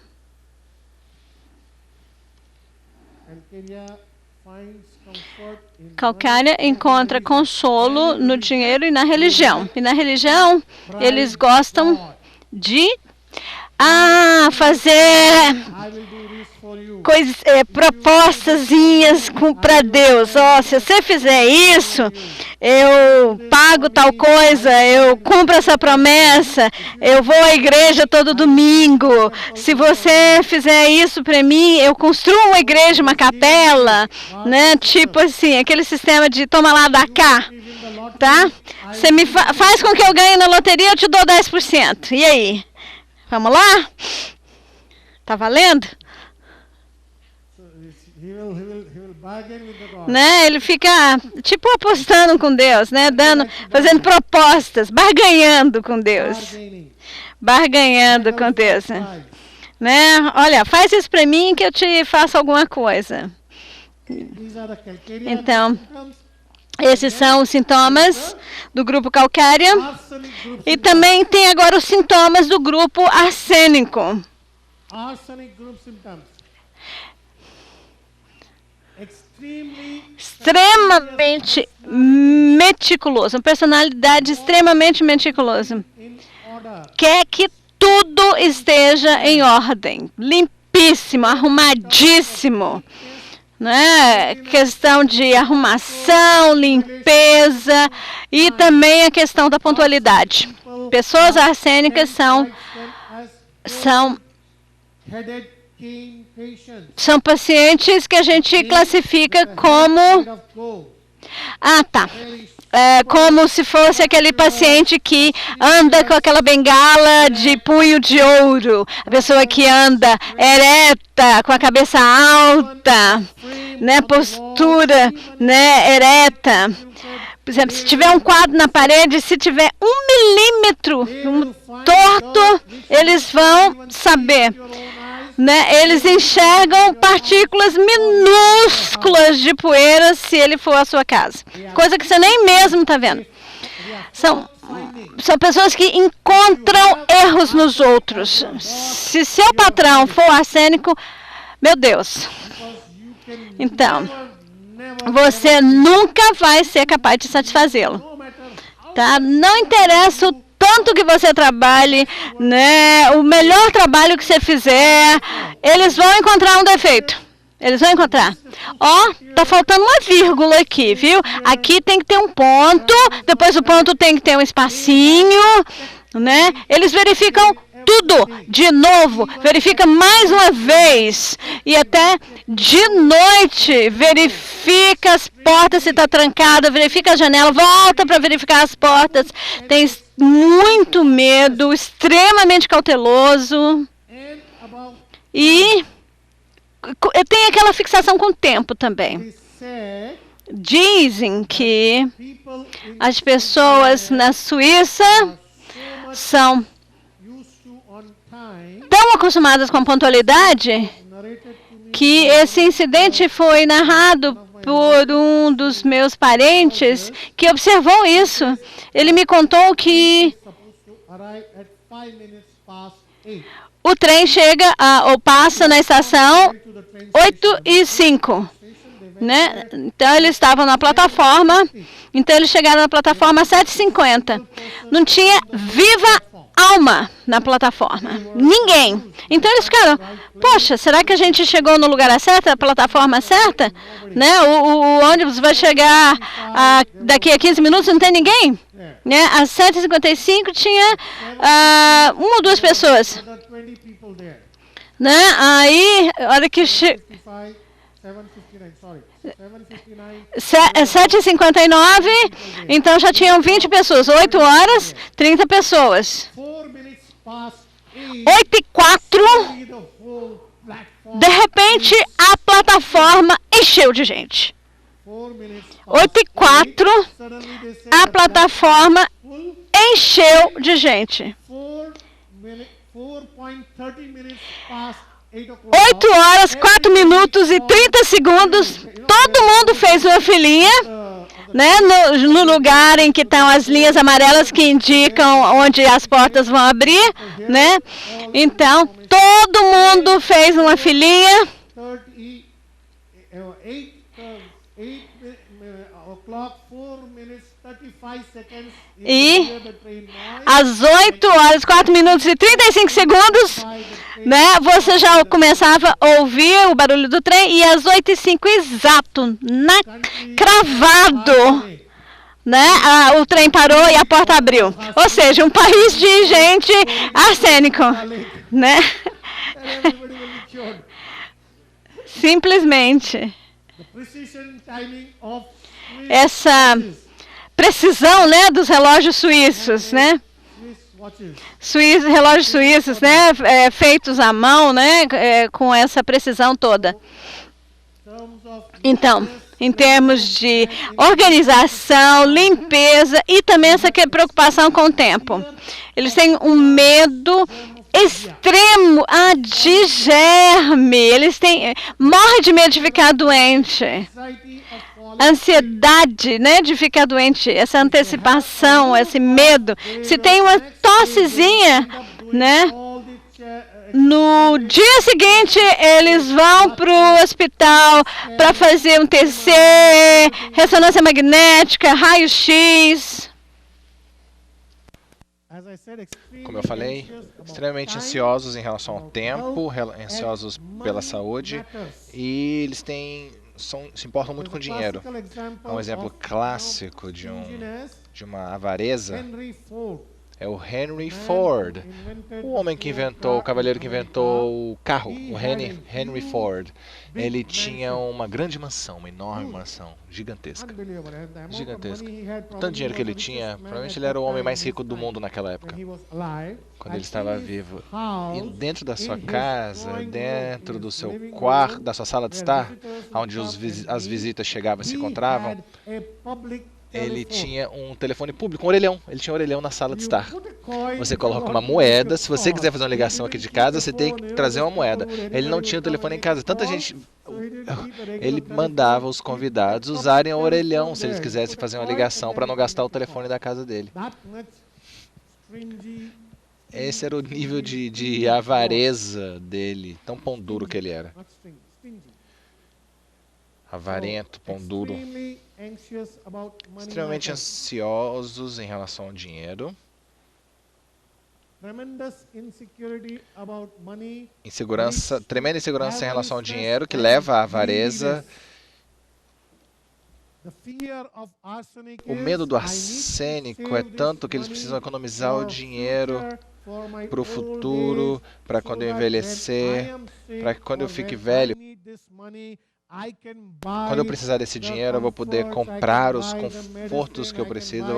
Calcária encontra consolo no dinheiro e na religião. E na religião, eles gostam de fazer coisas, propostazinhas para Deus. Se você fizer isso, eu pago tal coisa, eu cumpro essa promessa, eu vou à igreja todo domingo. Se você fizer isso para mim, eu construo uma igreja, uma capela, né? Tipo assim, aquele sistema de toma lá, dá cá, tá? Você me faz com que eu ganhe na loteria, eu te dou 10%. E aí? Vamos lá? Tá valendo? Né? Ele fica tipo apostando com Deus, né? Fazendo propostas, barganhando com Deus. Barganhando com Deus. Né? Olha, faz isso para mim que eu te faço alguma coisa. Então, esses são os sintomas do grupo calcária. E também tem agora os sintomas do grupo arsênico. Extremamente meticuloso, uma personalidade extremamente meticulosa. Quer que tudo esteja em ordem, limpíssimo, arrumadíssimo. né? Questão de arrumação, limpeza e também a questão da pontualidade. Pessoas arsênicas são pacientes que a gente classifica como... como se fosse aquele paciente que anda com aquela bengala de punho de ouro, a pessoa que anda ereta, com a cabeça alta, né, postura, né, ereta. Por exemplo, se tiver um quadro na parede, se tiver 1 milímetro torto, eles vão saber. Né? Eles enxergam partículas minúsculas de poeira se ele for à sua casa. Coisa que você nem mesmo está vendo. São pessoas que encontram erros nos outros. Se seu patrão for arsênico, meu Deus. Então, você nunca vai ser capaz de satisfazê-lo. Tá? Não interessa o tanto que você trabalhe, né, o melhor trabalho que você fizer, eles vão encontrar um defeito. Eles vão encontrar. Ó, tá faltando uma vírgula aqui, viu? Aqui tem que ter um ponto, depois o ponto tem que ter um espacinho, né? Eles verificam tudo de novo, verifica mais uma vez e até de noite verifica as portas se está trancada, verifica a janela, volta para verificar as portas. Tem muito medo, extremamente cauteloso e tem aquela fixação com o tempo também. Dizem que as pessoas na Suíça são tão acostumadas com a pontualidade que esse incidente foi narrado por um dos meus parentes que observou isso. Ele me contou que o trem chega ou passa na estação 8h05, né? Então eles estavam na plataforma, então eles chegaram na plataforma às 7h50. Não tinha viva alma na plataforma. Ninguém. Então eles ficaram, poxa, será que a gente chegou no lugar certo, a plataforma certa? Né? O ônibus vai chegar daqui a 15 minutos, não tem ninguém? Né? Às 7h55 tinha 1 ou 2 pessoas. Né? Aí, a hora que 7h59, então já tinham 20 pessoas. 8 horas, 30 pessoas. 8h04, de repente a plataforma encheu de gente. 8h04, a plataforma encheu de gente. 8 horas, 4 minutos e 30 segundos, todo mundo fez uma filinha, né, no lugar em que estão as linhas amarelas que indicam onde as portas vão abrir, né? Então, todo mundo fez uma filinha. E às 8 horas, 4 minutos e 35 segundos, né, você já começava a ouvir o barulho do trem, e às 8h05 exato, cravado, né, o trem parou e a porta abriu. Ou seja, um país de gente arsênico, né? Simplesmente. Essa precisão, né, dos relógios suíços, né? Relógios suíços, né, feitos à mão, né, com essa precisão toda. Então, em termos de organização, limpeza e também essa preocupação com o tempo. Eles têm um medo extremo de germe. Eles morrem de medo de ficar doente. Ansiedade, né, de ficar doente, essa antecipação, esse medo. Se tem uma tossezinha, né, no dia seguinte eles vão para o hospital para fazer um TC, ressonância magnética, raio-x. Como eu falei, extremamente ansiosos em relação ao tempo, ansiosos pela saúde, e eles têm se importam muito com dinheiro. Um exemplo clássico de uma avareza é o Henry Ford, o homem que inventou, o cavaleiro que inventou o carro, o Henry Ford. Ele tinha uma grande mansão, uma enorme mansão, gigantesca. Gigantesca. O tanto de dinheiro que ele tinha, provavelmente ele era o homem mais rico do mundo naquela época, quando ele estava vivo. E dentro da sua casa, dentro do seu quarto, da sua sala de estar, onde as visitas chegavam e se encontravam, ele tinha um telefone público, um orelhão. Ele tinha um orelhão na sala de estar. Você coloca uma moeda. Se você quiser fazer uma ligação aqui de casa, você tem que trazer uma moeda. Ele não tinha o telefone em casa. Tanta gente... Ele mandava os convidados usarem o orelhão se eles quisessem fazer uma ligação para não gastar o telefone da casa dele. Esse era o nível de avareza dele. Tão pão duro que ele era. Avarento, pão duro. Extremamente ansiosos em relação ao dinheiro. Tremenda insegurança em relação ao dinheiro que leva à avareza. O medo do arsênico é tanto que eles precisam economizar o dinheiro para o futuro, para quando eu envelhecer, para que quando eu fique velho, quando eu precisar desse dinheiro, eu vou poder comprar os confortos que eu preciso,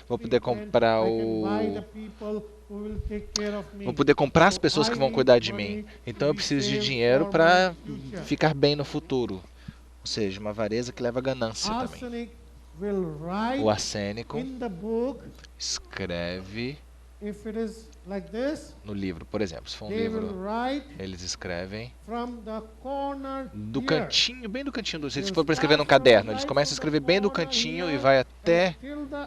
vou poder comprar vou poder comprar as pessoas que vão cuidar de mim. Então eu preciso de dinheiro para ficar bem no futuro. Ou seja, uma avareza que leva à ganância também. O arsênico escreve no livro, por exemplo, se for um livro, eles escrevem do cantinho, bem do cantinho, se for para escrever num caderno, eles começam a escrever bem do cantinho e vai até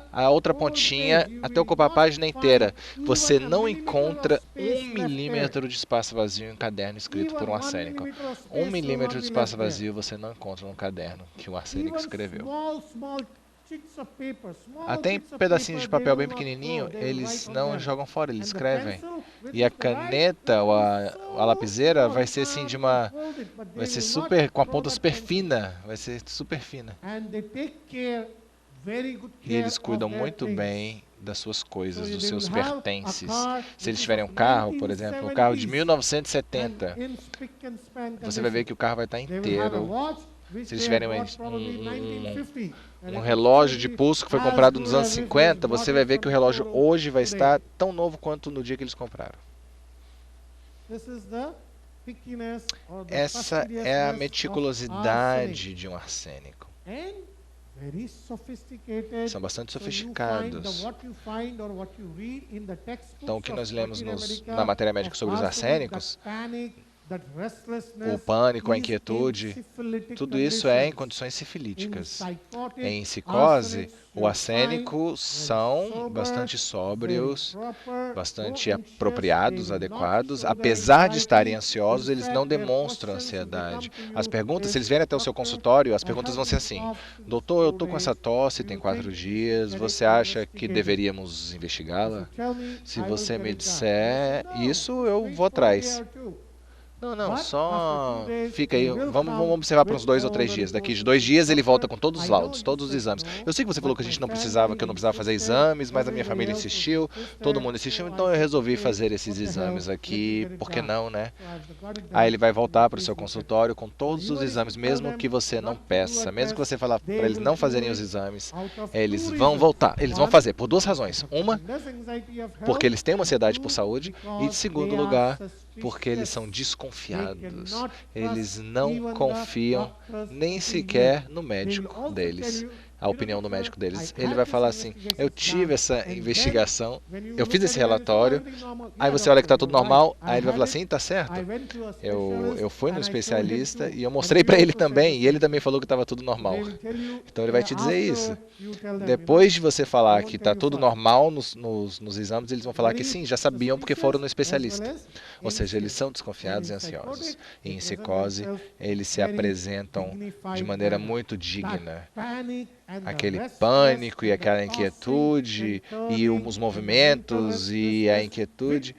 a outra pontinha, até ocupar a página inteira. Você não encontra 1 milímetro de espaço vazio em um caderno escrito por um arsênico. 1 milímetro de espaço vazio você não encontra num caderno que o arsênico escreveu. Até em pedacinhos de papel bem pequenininho, eles não jogam fora, eles escrevem. E a caneta ou a lapiseira vai ser assim vai ser super, com a ponta super fina, vai ser super fina. E eles cuidam muito bem das suas coisas, dos seus pertences. Se eles tiverem um carro, por exemplo, um carro de 1970, você vai ver que o carro vai estar inteiro. Se eles tiverem um relógio de pulso que foi comprado nos anos 50, você vai ver que o relógio hoje vai estar tão novo quanto no dia que eles compraram. Essa é a meticulosidade de um arsênico. São bastante sofisticados. Então, o que nós lemos na matéria médica sobre os arsênicos, o pânico, a inquietude, tudo isso é em condições sifilíticas. Em psicose, o arsênico são bastante sóbrios, bastante apropriados, adequados. Apesar de estarem ansiosos, eles não demonstram ansiedade. As perguntas, se eles vierem até o seu consultório, as perguntas vão ser assim: doutor, eu estou com essa tosse, tem 4 dias, você acha que deveríamos investigá-la? Se você me disser isso, eu vou atrás. Não, só fica aí, vamos observar por uns 2 ou 3 dias. Daqui de 2 dias ele volta com todos os laudos, todos os exames. Eu sei que você falou que a gente não precisava, que eu não precisava fazer exames, mas a minha família insistiu, todo mundo insistiu, então eu resolvi fazer esses exames aqui, por que não, né? Aí ele vai voltar para o seu consultório com todos os exames, mesmo que você não peça, mesmo que você falar para eles não fazerem os exames, eles vão voltar, eles vão fazer, por 2 razões. Uma, porque eles têm uma ansiedade por saúde, e de segundo lugar, porque eles são desconfiados. Eles não confiam nem sequer no médico deles. A opinião do médico deles. Ele vai falar assim: eu tive essa investigação, eu fiz esse relatório, aí você olha que está tudo normal, aí ele vai falar assim: tá certo, eu fui no especialista e eu mostrei para ele também, e ele também falou que estava tudo normal. Então ele vai te dizer isso. Depois de você falar que está tudo normal nos exames, eles vão falar que sim, já sabiam porque foram no especialista. Ou seja, eles são desconfiados e ansiosos. E em psicose, eles se apresentam de maneira muito digna. Aquele pânico e aquela inquietude e os movimentos e a inquietude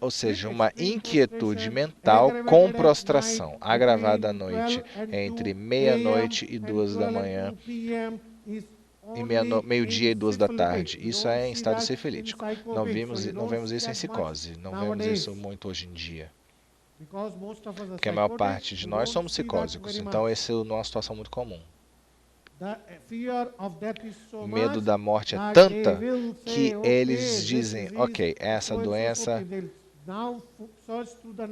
Ou seja, uma inquietude mental com prostração, agravada à noite, entre meia-noite e 2 da manhã, e meio-dia e 2 da tarde. Isso é em estado cefalítico. Não vemos isso em psicose. Não vemos isso muito hoje em dia. Porque a maior parte de nós somos psicósicos. Então, essa é uma situação muito comum. O medo da morte é tanta que eles dizem, ok, essa doença...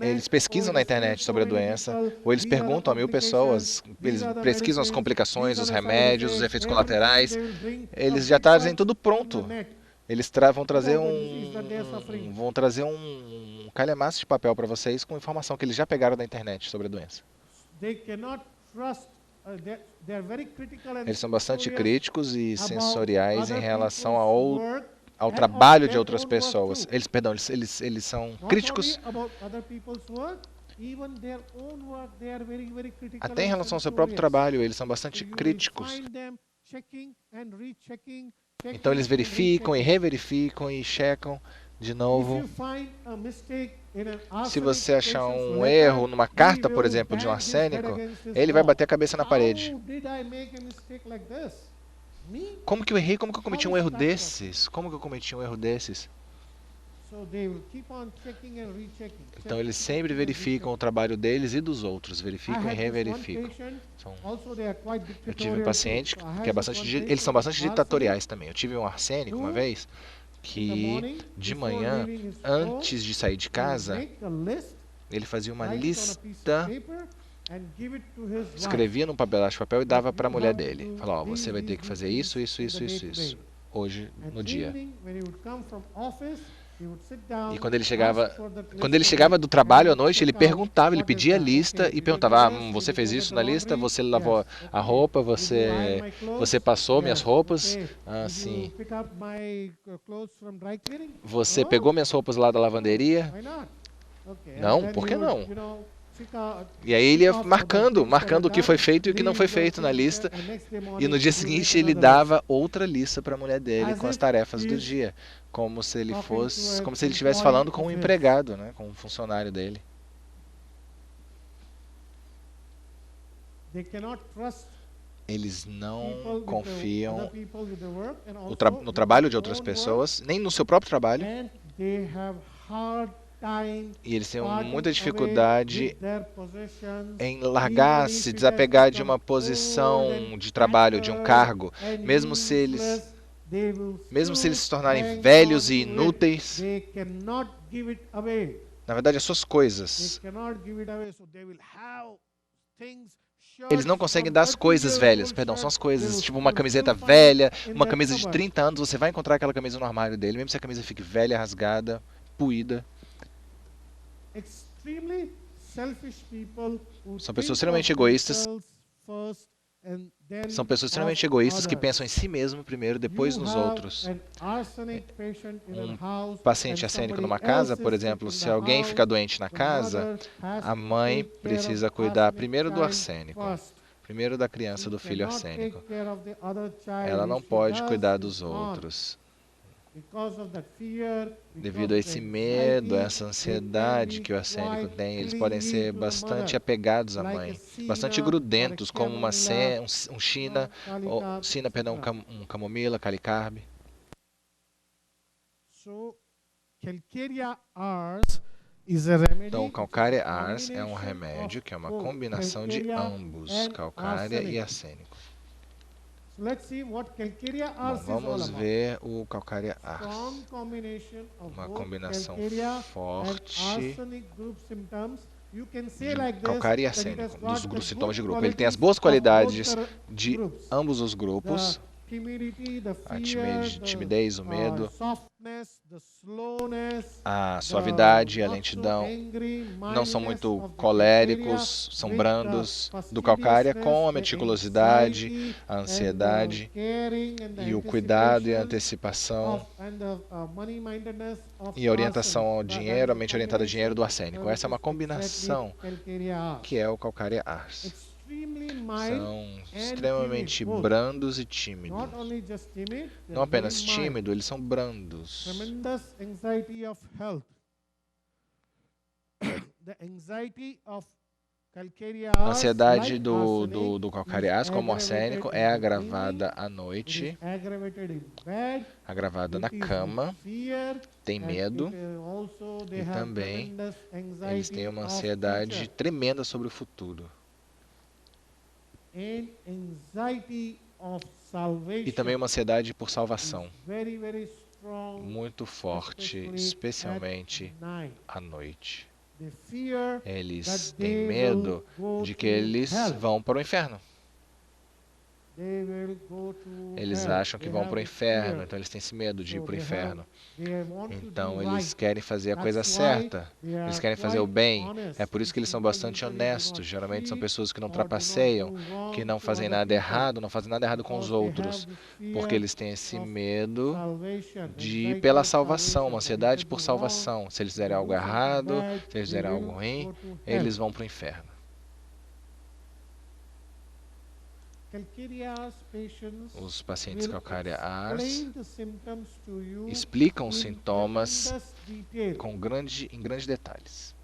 Eles pesquisam na internet sobre a doença, ou eles perguntam a 1000 pessoas, eles pesquisam as complicações, os remédios, os efeitos colaterais, eles já trazem tudo pronto. Eles vão trazer um calhamaço de papel para vocês com informação que eles já pegaram da internet sobre a doença. Eles são bastante críticos e sensoriais em relação ao trabalho de outras pessoas. Eles são críticos até em relação ao seu próprio trabalho. Eles são bastante críticos. Então eles verificam e reverificam e checam de novo. Se você achar um erro numa carta, por exemplo, de um arsênico, ele vai bater a cabeça na parede. Como que eu errei? Como que eu cometi um erro desses? Como que eu cometi um erro desses? Então eles sempre verificam o trabalho deles e dos outros, verificam e reverificam. Eu tive um paciente que é eles são bastante ditatoriais também. Eu tive um arsênico uma vez que de manhã, antes de sair de casa, ele fazia uma lista, escrevia num pedaço de papel e dava para a mulher dele. Falou, você vai ter que fazer isso, hoje no dia. E quando ele chegava do trabalho à noite, ele pedia a lista e perguntava, você fez isso na lista? Você lavou a roupa? Você passou minhas roupas? Sim. Você pegou minhas roupas lá da lavanderia? Não, por que não? E aí ele ia marcando o que foi feito e o que não foi feito na lista. E no dia seguinte ele dava outra lista para a mulher dele com as tarefas do dia, como se ele estivesse falando com um empregado, né, com um funcionário dele. Eles não confiam no trabalho de outras pessoas, nem no seu próprio trabalho. E eles têm muita dificuldade em largar-se, desapegar de uma posição de trabalho, de um cargo, mesmo se eles se tornarem velhos e inúteis. Na verdade, as suas coisas. Eles não conseguem dar as coisas velhas, são as coisas, tipo uma camiseta velha, uma camisa de 30 anos, você vai encontrar aquela camisa no armário dele, mesmo se a camisa fique velha, rasgada, puída. São pessoas extremamente egoístas. São pessoas extremamente egoístas que pensam em si mesmo primeiro, depois nos outros. Um paciente arsênico numa casa, por exemplo, se alguém fica doente na casa, a mãe precisa cuidar primeiro do arsênico, primeiro da criança, do filho arsênico. Ela não pode cuidar dos outros. Devido a esse medo, a essa ansiedade que o arsênico tem, eles podem ser bastante apegados à mãe, bastante grudentos, como um camomila, calicarbe. Então, o Calcária ars é um remédio que é uma combinação de ambos, calcária e arsênico. Bom, vamos ver o Calcária ars. Uma combinação forte de calcária e arsênico, dos sintomas de grupo. Ele tem as boas qualidades de ambos os grupos. A timidez, o medo, a suavidade, a lentidão, não são muito coléricos, são brandos, do calcária, com a meticulosidade, a ansiedade e o cuidado e a antecipação e a orientação ao dinheiro, a mente orientada ao dinheiro do arsênico. Essa é uma combinação que é o Calcária ars. São extremamente brandos e tímidos. Não apenas tímidos, eles são brandos. Tremendous anxiety of health. The anxiety of calcareous, A ansiedade like do arsenic, calcareás, is como aggravated arsênico, in é the agravada evening, à it noite, is aggravated in bed, agravada na it is cama, fear, tem and medo it is also they e have também tremendous eles anxiety têm uma of ansiedade future. tremenda sobre o futuro. And anxiety of salvation E também uma ansiedade por salvação, is very, very strong, muito forte, especialmente at night. à noite. They fear Eles that têm they medo will go de to que eles hell. vão para o inferno. They will go to Eles hell. acham que They vão have para o this inferno, fear. então eles têm esse medo de ir So para o inferno. they want to Então do eles right. querem fazer a coisa That's why certa, they eles are querem fazer o quite bem. honest. É por isso que eles são People bastante usually do honestos. not Geralmente são cheat pessoas que não or do not trapaceiam, do wrong que não to fazem other nada people, errado, não fazem nada errado com os because they outros, have this fear porque eles têm esse of medo salvation, de ir anxiety pela of salvação, salvation. uma That if ansiedade they por do salvação. Se eles wrong, fizerem algo do something errado, bad, se eles they fizerem will algo ruim, go to hell. eles vão para o inferno. Calcareous patients Os pacientes will calcareás explain the symptoms to you explicam os in sintomas tremendous detail. em grandes detalhes.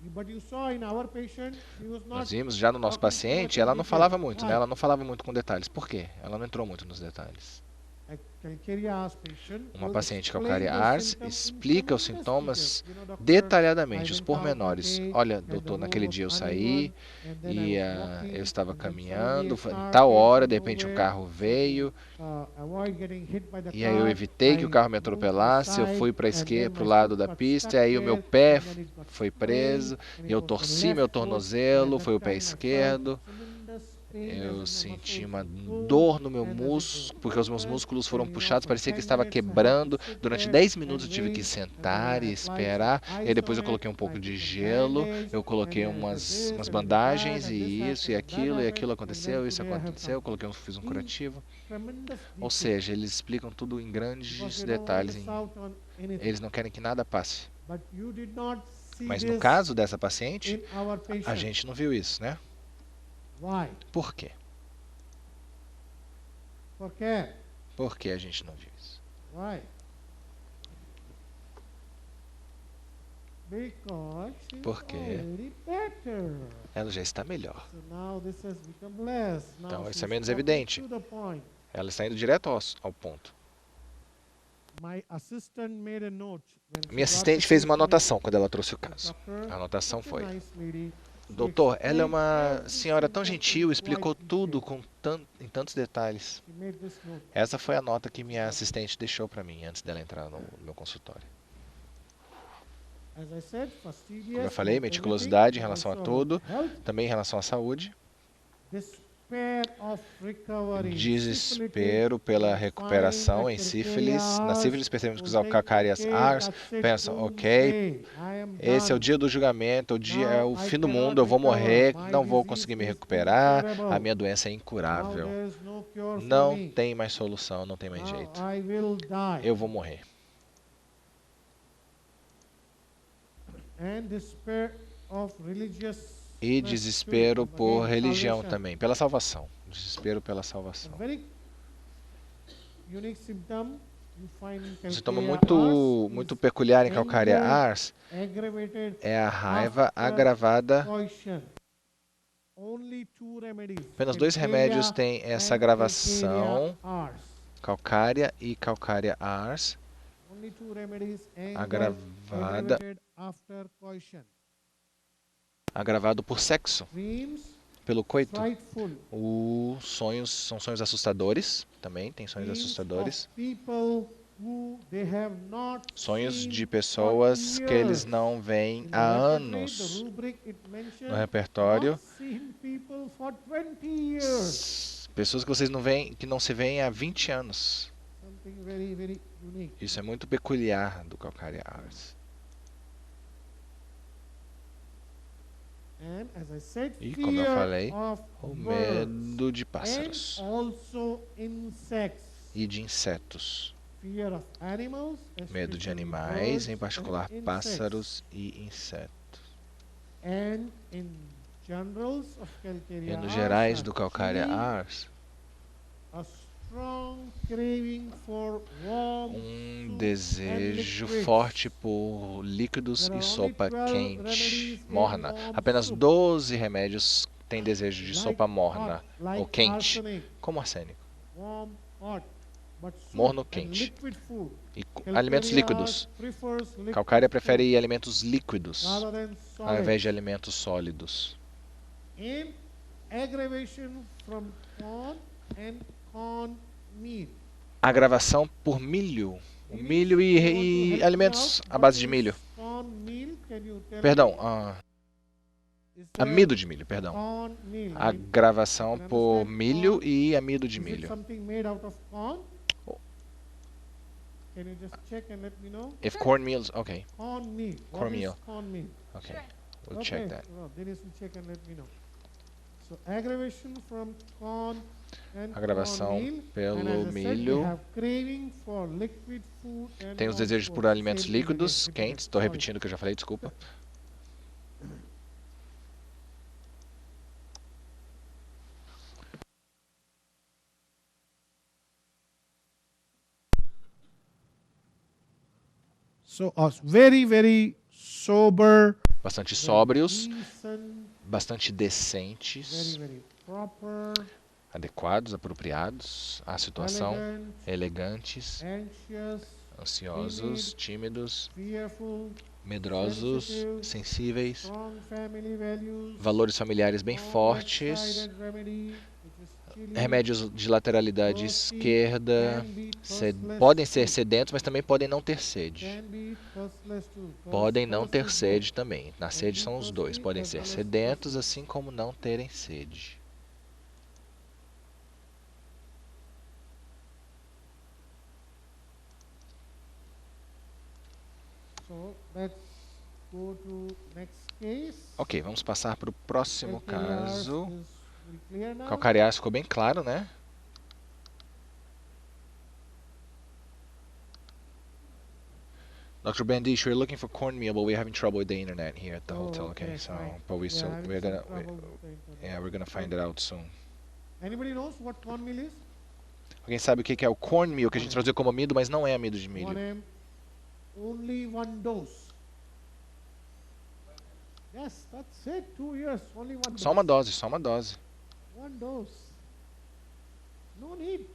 But you saw in our patient, he was not Nós vimos já no nosso talking too much paciente, in ela não detail. falava muito, né? Why? Ela não falava muito com detalhes. Por quê? Ela não entrou muito nos detalhes. A calcareous patient Uma will paciente explain the calcareás symptoms in explica os tremendous sintomas detail. You know, doctor, detalhadamente, I os went out pormenores. today, Olha, and the doutor, room naquele was dia eu uneven, saí and then e I was walking, eu estava and then suddenly caminhando, a car em tal came hora, from de repente um nowhere, carro so veio, to, avoid getting hit by the e aí eu car, evitei que o I carro me moved to the atropelasse, eu side, fui para a and then esquerda, para o my lado foot da got pista, stuck e aí o meu there, pé and then it got foi sprained, preso, and e it eu was the torci left meu foot, tornozelo, and foi that o pé time I felt esquerdo. tremendous pain as Eu if my senti muscles uma would dor no meu pull, and as it músculo, was porque os meus open, músculos foram and, puxados, for parecia que 10 estava minutes I had to quebrando. sit Durante there 10 minutos and eu tive que wait, and then sentar I e applied some esperar, e ice depois on eu coloquei um it, pouco I de put some gelo, band-aids, eu and coloquei then I did umas this, and I did that, bandagens, and e this isso e happened, that aquilo, e aquilo happened, and then aconteceu, isso today I have aconteceu, eu come. fiz um curativo. Tremendous Ou detail, seja, eles explicam tudo em because grandes they don't want to detalhes, miss out on anything. eles não querem que nada passe. But you did not see Mas no this caso dessa paciente, in our a patient. gente não viu isso, né? Why? Por quê? For care. Por que a gente não viu isso? Why? Because she's Por quê? already better. Ela já está melhor. So now this has become less. Now Então, isso she's é menos coming evidente. to the point. Ela está indo direto ao ponto. My assistant made a note when she Minha brought assistente the fez uma case to me. anotação quando ela trouxe o caso. Doctor, A anotação such a foi: nice lady. She doutor, ela é explained uma every senhora tão symptom gentil, in explicou quite tudo detail. em tantos detalhes. She made this note. Essa foi a nota que minha assistente deixou para mim antes dela entrar no meu consultório. As I said, fastidious Como eu falei, about meticulosidade em everything, relação a also tudo, about health, também em relação à saúde, despair of recovery, desespero pela recuperação em sífilis. Na sífilis percebemos que os calcareas ars pensam, ok, esse é o dia do julgamento, é o fim do mundo, eu vou morrer, não vou conseguir me recuperar, a minha doença é incurável. Não tem mais solução, não tem mais jeito. Eu vou morrer. E desespero por religião também, pela salvação. Desespero pela salvação. Um sintoma muito peculiar em calcária ars é a raiva agravada. Apenas 2 remédios têm essa agravação, calcária e calcária ars, agravado por sexo, pelo coito. Os sonhos são sonhos assustadores, também tem sonhos assustadores. Sonhos de pessoas que eles não veem há anos. No repertório, pessoas que vocês não veem, que não se veem há 20 anos. Isso é muito peculiar do calcária ars. E como eu falei, o medo de pássaros e de insetos. Medo de animais, em particular pássaros e insetos. E nos gerais do calcária ars, um desejo forte por líquidos e sopa quente, morna. Apenas 12 remédios têm desejo de sopa morna ou quente, como arsênico. Morno, quente. E alimentos líquidos. Calcária prefere alimentos líquidos ao invés de alimentos sólidos. Agravação por milho. O milho e alimentos à base de milho. Perdão. Amido de milho, perdão. Agravação por milho e amido de milho. If cornmeal's okay. Cornmeal. Okay. We'll check that. Agravação pelo milho. Tem os desejos por alimentos líquidos, quentes. Estou repetindo o que eu já falei, desculpa. So, very, very sober. Bastante sóbrios, bastante decentes, adequados, apropriados à situação, elegantes, ansiosos, tímidos, medrosos, sensíveis, valores familiares bem fortes, remédios de lateralidade esquerda, podem ser sedentos, mas também podem não ter sede. Podem não ter sede também. Na sede são os dois. Podem ser sedentos, assim como não terem sede. Ok, vamos passar para o próximo caso. Calcarear ficou bem claro, né? Dr. Bandish, we're looking for cornmeal, but we're having trouble with the internet here at the hotel. Okay, so but we're gonna find it out soon. Anybody knows what cornmeal is? Alguém sabe o que é o cornmeal, que a gente traduziu como amido, mas não é amido de milho? Only one dose. Yes, that's it. 2 years, only one dose. Só uma dose, só uma dose. One dose. No need.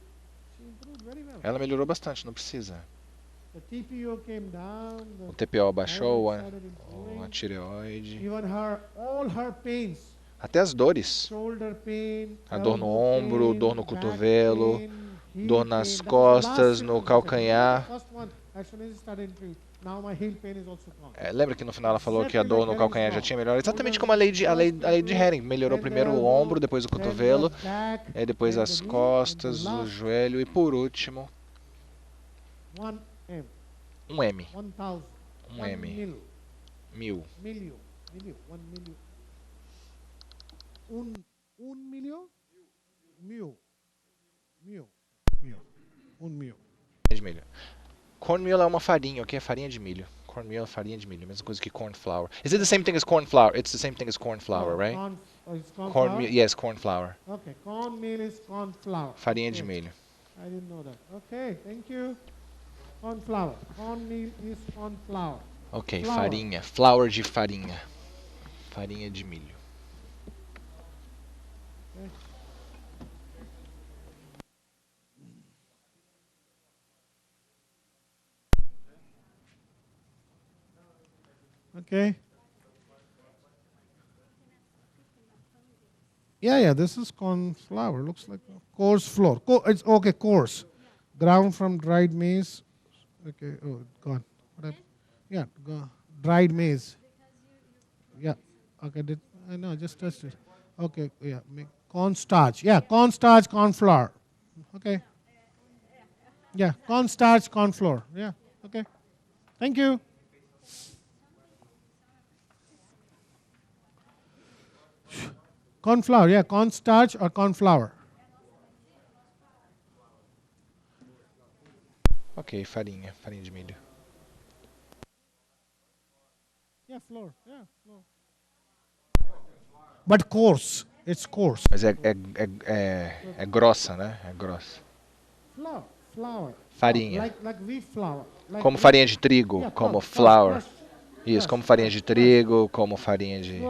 She improved very well. Ela melhorou bastante, não precisa. The TPO came down. O TPO baixou, a tireoide. Even all her pains. Até as dores. Shoulder pain. A dor no ombro, dor no cotovelo, dor nas costas, no calcanhar. Lembra que no final ela falou que a dor no calcanhar já tinha melhorado? Exatamente como a lei de Hering. Melhorou primeiro o ombro, depois o cotovelo, depois as costas, o joelho e por último um M. Um M. Mil. De milho. Cornmeal é uma farinha, ok? É farinha de milho. Cornmeal é farinha de milho, mesma coisa que corn flour. Is it the same thing as corn flour? It's the same thing as corn flour, right? Cornmeal, yes, corn flour. Okay, cornmeal is corn flour. Farinha de milho. I didn't know that. Okay, thank you. Corn flour. Cornmeal is corn flour. Ok, farinha. Flour de farinha. Farinha de milho. Okay. Yeah, this is corn flour. Looks like coarse flour. It's okay, coarse. Ground from dried maize. Okay, oh, gone. Yeah, dried maize. Yeah, okay, I know, just touched it. Okay, yeah, corn starch. Yeah, corn starch, corn flour. Okay. Yeah, corn starch, corn flour. Yeah, okay. Thank you. Corn flour, yeah, corn starch or corn flour. Ok, farinha de milho. Yeah, flour, yeah, flour. but coarse. It's coarse. Mas é grossa, né? É grossa. Flour. Farinha. Like wheat flour. Como farinha de trigo, Yeah, como crushed, flour. crushed. Isso, como farinha de trigo, como farinha de...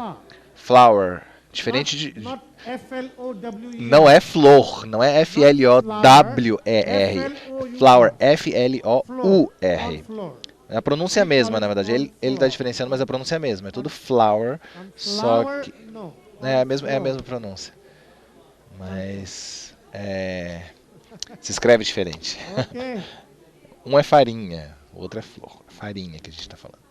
Flour. Diferente de... Not F-L-O-W-E-R. Não é flor, não é F-L-O-W-E-R. Flour, F-L-O-U-R. Flour. A pronúncia é a mesma, na verdade. Ele está diferenciando, mas a pronúncia é a mesma. É tudo flour, só Flour, que... no. É a mesma pronúncia. Mas... se escreve diferente. Okay. Um é farinha, o outro é flor. Farinha que a gente está falando.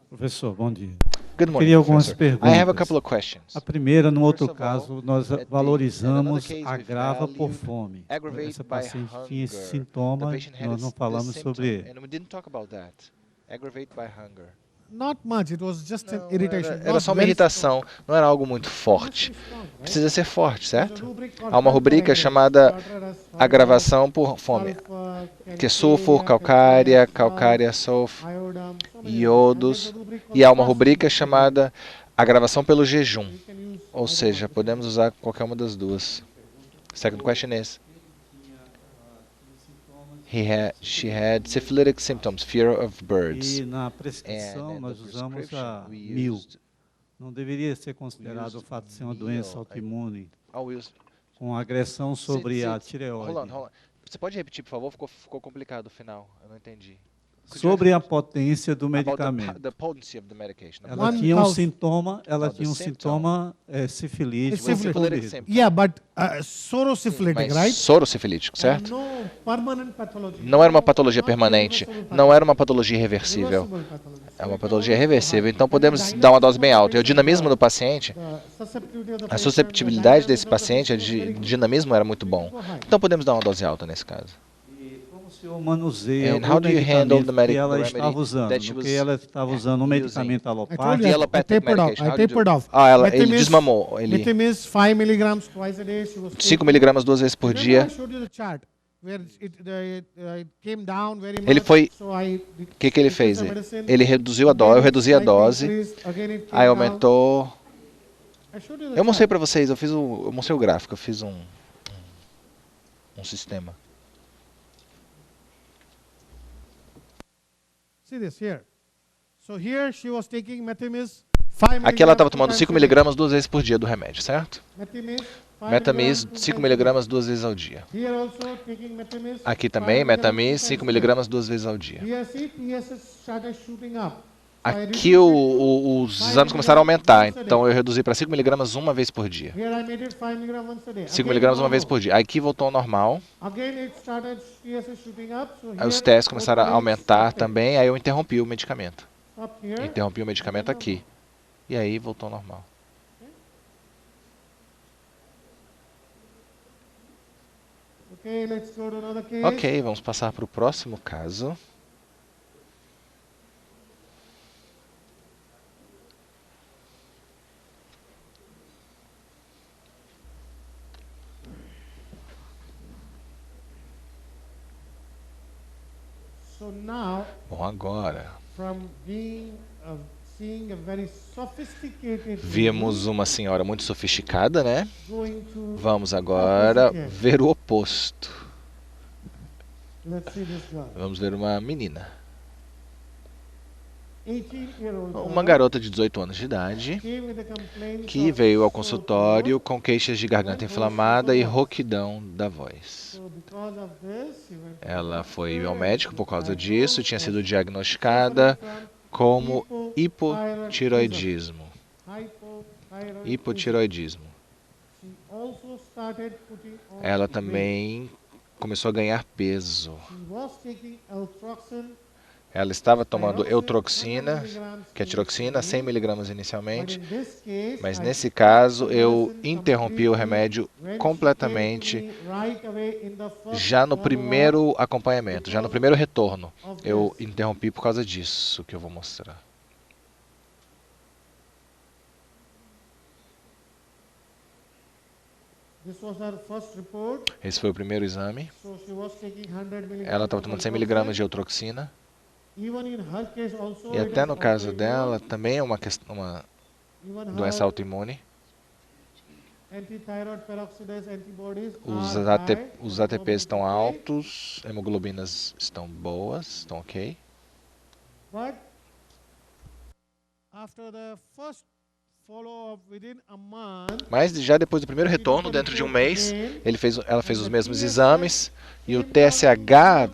Professor, bom dia. Good morning, Queria algumas professor. perguntas. I have a couple of questions. A primeira, no outro First of all, caso, nós in valorizamos another case, we agrava por valued fome. aggravate Essa by paciente tinha esse hunger. sintoma, The patient had nós não this falamos symptom, sobre ele. and we didn't talk about that. Aggravate by hunger. Not much. It was just an Não, irritation. era Not só uma very irritação, não era algo muito forte. strong, right? Precisa ser forte, certo? Rubric Há uma rubrica chamada agravação por fome, que é sulfur, calcária, sulfur, iodos, e há uma rubrica chamada agravação pelo jejum, ou seja, podemos usar qualquer uma das duas. Second question is, she had syphilitic symptoms, fear of birds. E na And prescrição in nós the usamos prescription, a we mil. used, Não deveria ser considerado o fato de ser uma doença autoimune we used com agressão sobre a hold on, tireoide. hold on. Você pode repetir, por favor? Ficou complicado o final, eu não entendi. Sobre a potência do About medicamento. the potency of the medication. Ela 1000. tinha um sintoma, Oh, the symptom. sifilítico. Syphilitic escondido. symptom. Yeah, but sorosyphilitic, Mas right? sorocifilítico, certo? No permanent pathology. Não era uma patologia Not permanente, irreversible não era uma patologia irreversível, Reversible pathology. é uma patologia reversível. Então podemos dar uma dose bem alta. E o dinamismo do paciente, The susceptibility of the a patient, susceptibilidade the desse dynamism of the paciente, o patient was very good. dinamismo era muito bom. Então podemos dar uma dose alta nesse caso. E como o senhor manuseia And how o do you handle medicamento the que ela remedy estava usando? that she Porque was ela estava usando um medicamento I told alopático. you, I Allopathic tapered off. medication, I how do you do? tapered off. Ele Metimis- desmamou. Ele Metimis 5 milligrams twice a day. She was 5 taking. miligramas 2 vezes por Remember dia. I showed you the chart where it came down very much. Ele foi- So I O que ele fez? increased the medicine. Ele reduziu a dose, eu reduzi a dose, Again it came aí down. aumentou. I showed you the Eu mostrei chart. pra vocês, eu mostrei o gráfico, eu fiz um sistema. See this here. So here she was taking Metimis 5 Aqui ela estava milligrams tomando two 5 times a day. miligramas 2 vezes por dia do remédio, certo? Metimis, 5 Metamis, milligrams, 5 two miligramas 2 vezes ao dia. times a day. Here also taking Metimis, Aqui 5 também, milligrams, Metamis, two 5 times a day. miligramas 2 vezes ao dia. Here see TSS started shooting up. Aqui os exames começaram a aumentar, então eu reduzi para 5 miligramas uma vez por dia. Here I made it 5 milligrams once a day. 5 Again, miligramas uma normal. vez por dia. Aqui voltou ao normal, Again it started TSS shooting up. So aí os here testes começaram a both rates aumentar stopped. também, aí eu interrompi o medicamento. Up here. Interrompi o medicamento aqui. E aí voltou ao normal. Okay, let's go to another case. Ok, vamos passar para o próximo caso. So now, Bom, agora from seeing a very sophisticated vimos uma senhora muito sofisticada, né? going to Vamos agora opposite case. ver o oposto. Let's see this girl. Vamos ver uma menina. 18-year-old Uma girl garota de 18 anos de idade came with a complaint que of veio ao sore consultório throat. com queixas de garganta inflamada e rouquidão da voz. So because of this, she went to Ela the foi doctor ao médico por causa and disso, tinha sido diagnosticada como hipotiroidismo. Hipotiroidismo. She also started putting on Ela weight. também começou a ganhar peso. She was taking Eltroxin, Ela estava tomando eutroxina, que é tiroxina, 100 miligramas inicialmente, but in this case, mas I nesse stopped caso the eu medicine interrompi o completely remédio when she completamente came to me right away in the first já no follow-up primeiro acompanhamento, já no primeiro retorno. Eu interrompi por causa disso que eu vou mostrar. This was her first report. Esse foi o primeiro exame. So she was taking 100 milligrams Ela estava tomando 100 miligramas de eutroxina. Even in her case also, E it até is no caso autoimmune. dela, também é uma Even doença her autoimune. anti-thyroid peroxidase antibodies Os, are AT, high, os ATPs estão okay. altos, hemoglobinas estão boas, estão ok. But after the first follow-up within a month, Mas já depois do primeiro retorno, dentro de um mês, ela fez os mesmos exames e o TSH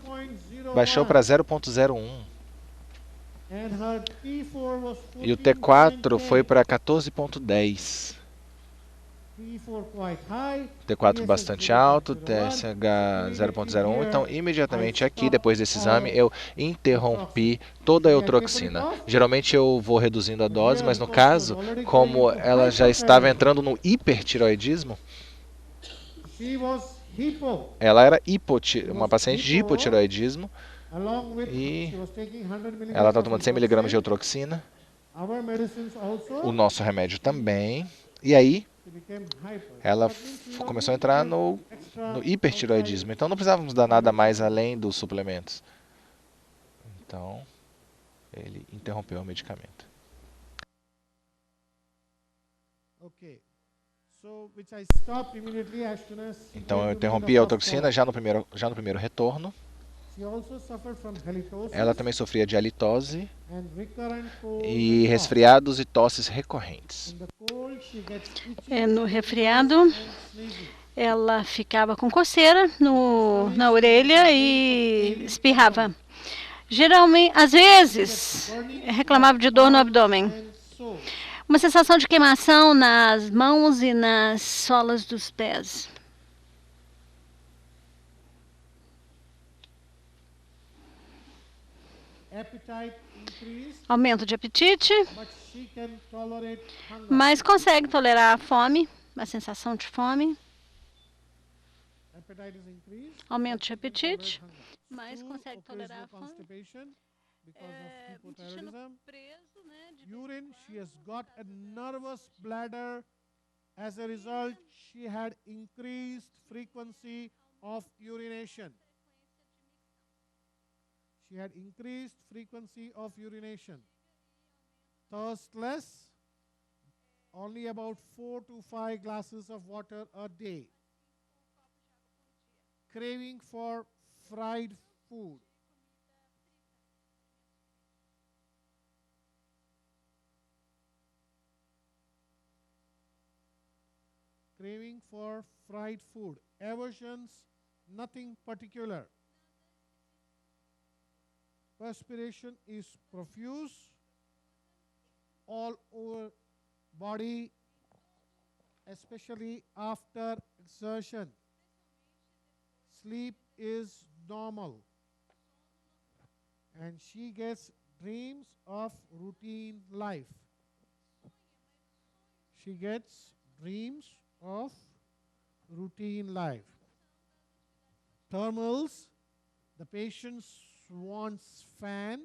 baixou para 0,01 and her T4 was e o T4 foi 14.10. para 14,10. T4 quite high, T4 bastante alto, TSH 0,01. Então, imediatamente aqui, depois desse exame, eu interrompi toda a eutroxina. Geralmente eu vou reduzindo a dose, mas no caso, como ela já estava entrando no hipertiroidismo, she was hypo. ela era uma paciente de hipotiroidismo Along with, e she was taking 100 milligrams ela está of tomando 100 miligramas de eutroxin. eutroxina, Our medicines also, o nosso remédio também, e aí she became hyper. ela That means we don't começou a need to entrar take no extra hipertiroidismo. outside. Então não precisávamos dar nada mais além dos suplementos. Então, ele interrompeu o medicamento. Okay. So, which I stopped immediately as soon as she Então came eu to me in the interrompi a first eutroxina follow-up. já no primeiro retorno. She also suffered from halitosis Ela também sofria de halitose and recurrent cold e and cough. resfriados e tosses recorrentes. In the cold, she gets itchy No resfriado, and sneezing. ela ficava com coceira na orelha e espirrava. Geralmente, às vezes, reclamava de dor no abdômen. And so, Uma sensação de queimação nas mãos e nas solas dos pés. appetite increased, Aumento de apetite, but she can tolerate hunger. mas consegue tolerar a fome, a sensação de fome. Appetite is increased, Aumento but de she can tolerate apetite, hunger. mas Stool, consegue tolerar occasional a fome. constipation because of Intestino hypothyroidism. preso, né, de vez em Urine, she quando. has got a nervous bladder. As a result, she had increased frequency of urination. She had increased frequency of urination. Thirstless, only about 4 to 5 glasses of water a day. Craving for fried food. Craving for fried food. Aversions, nothing particular. Perspiration is profuse all over body, especially after exertion. Sleep is normal. And she gets dreams of routine life. She gets dreams of routine life. Thermals, the patient wants fan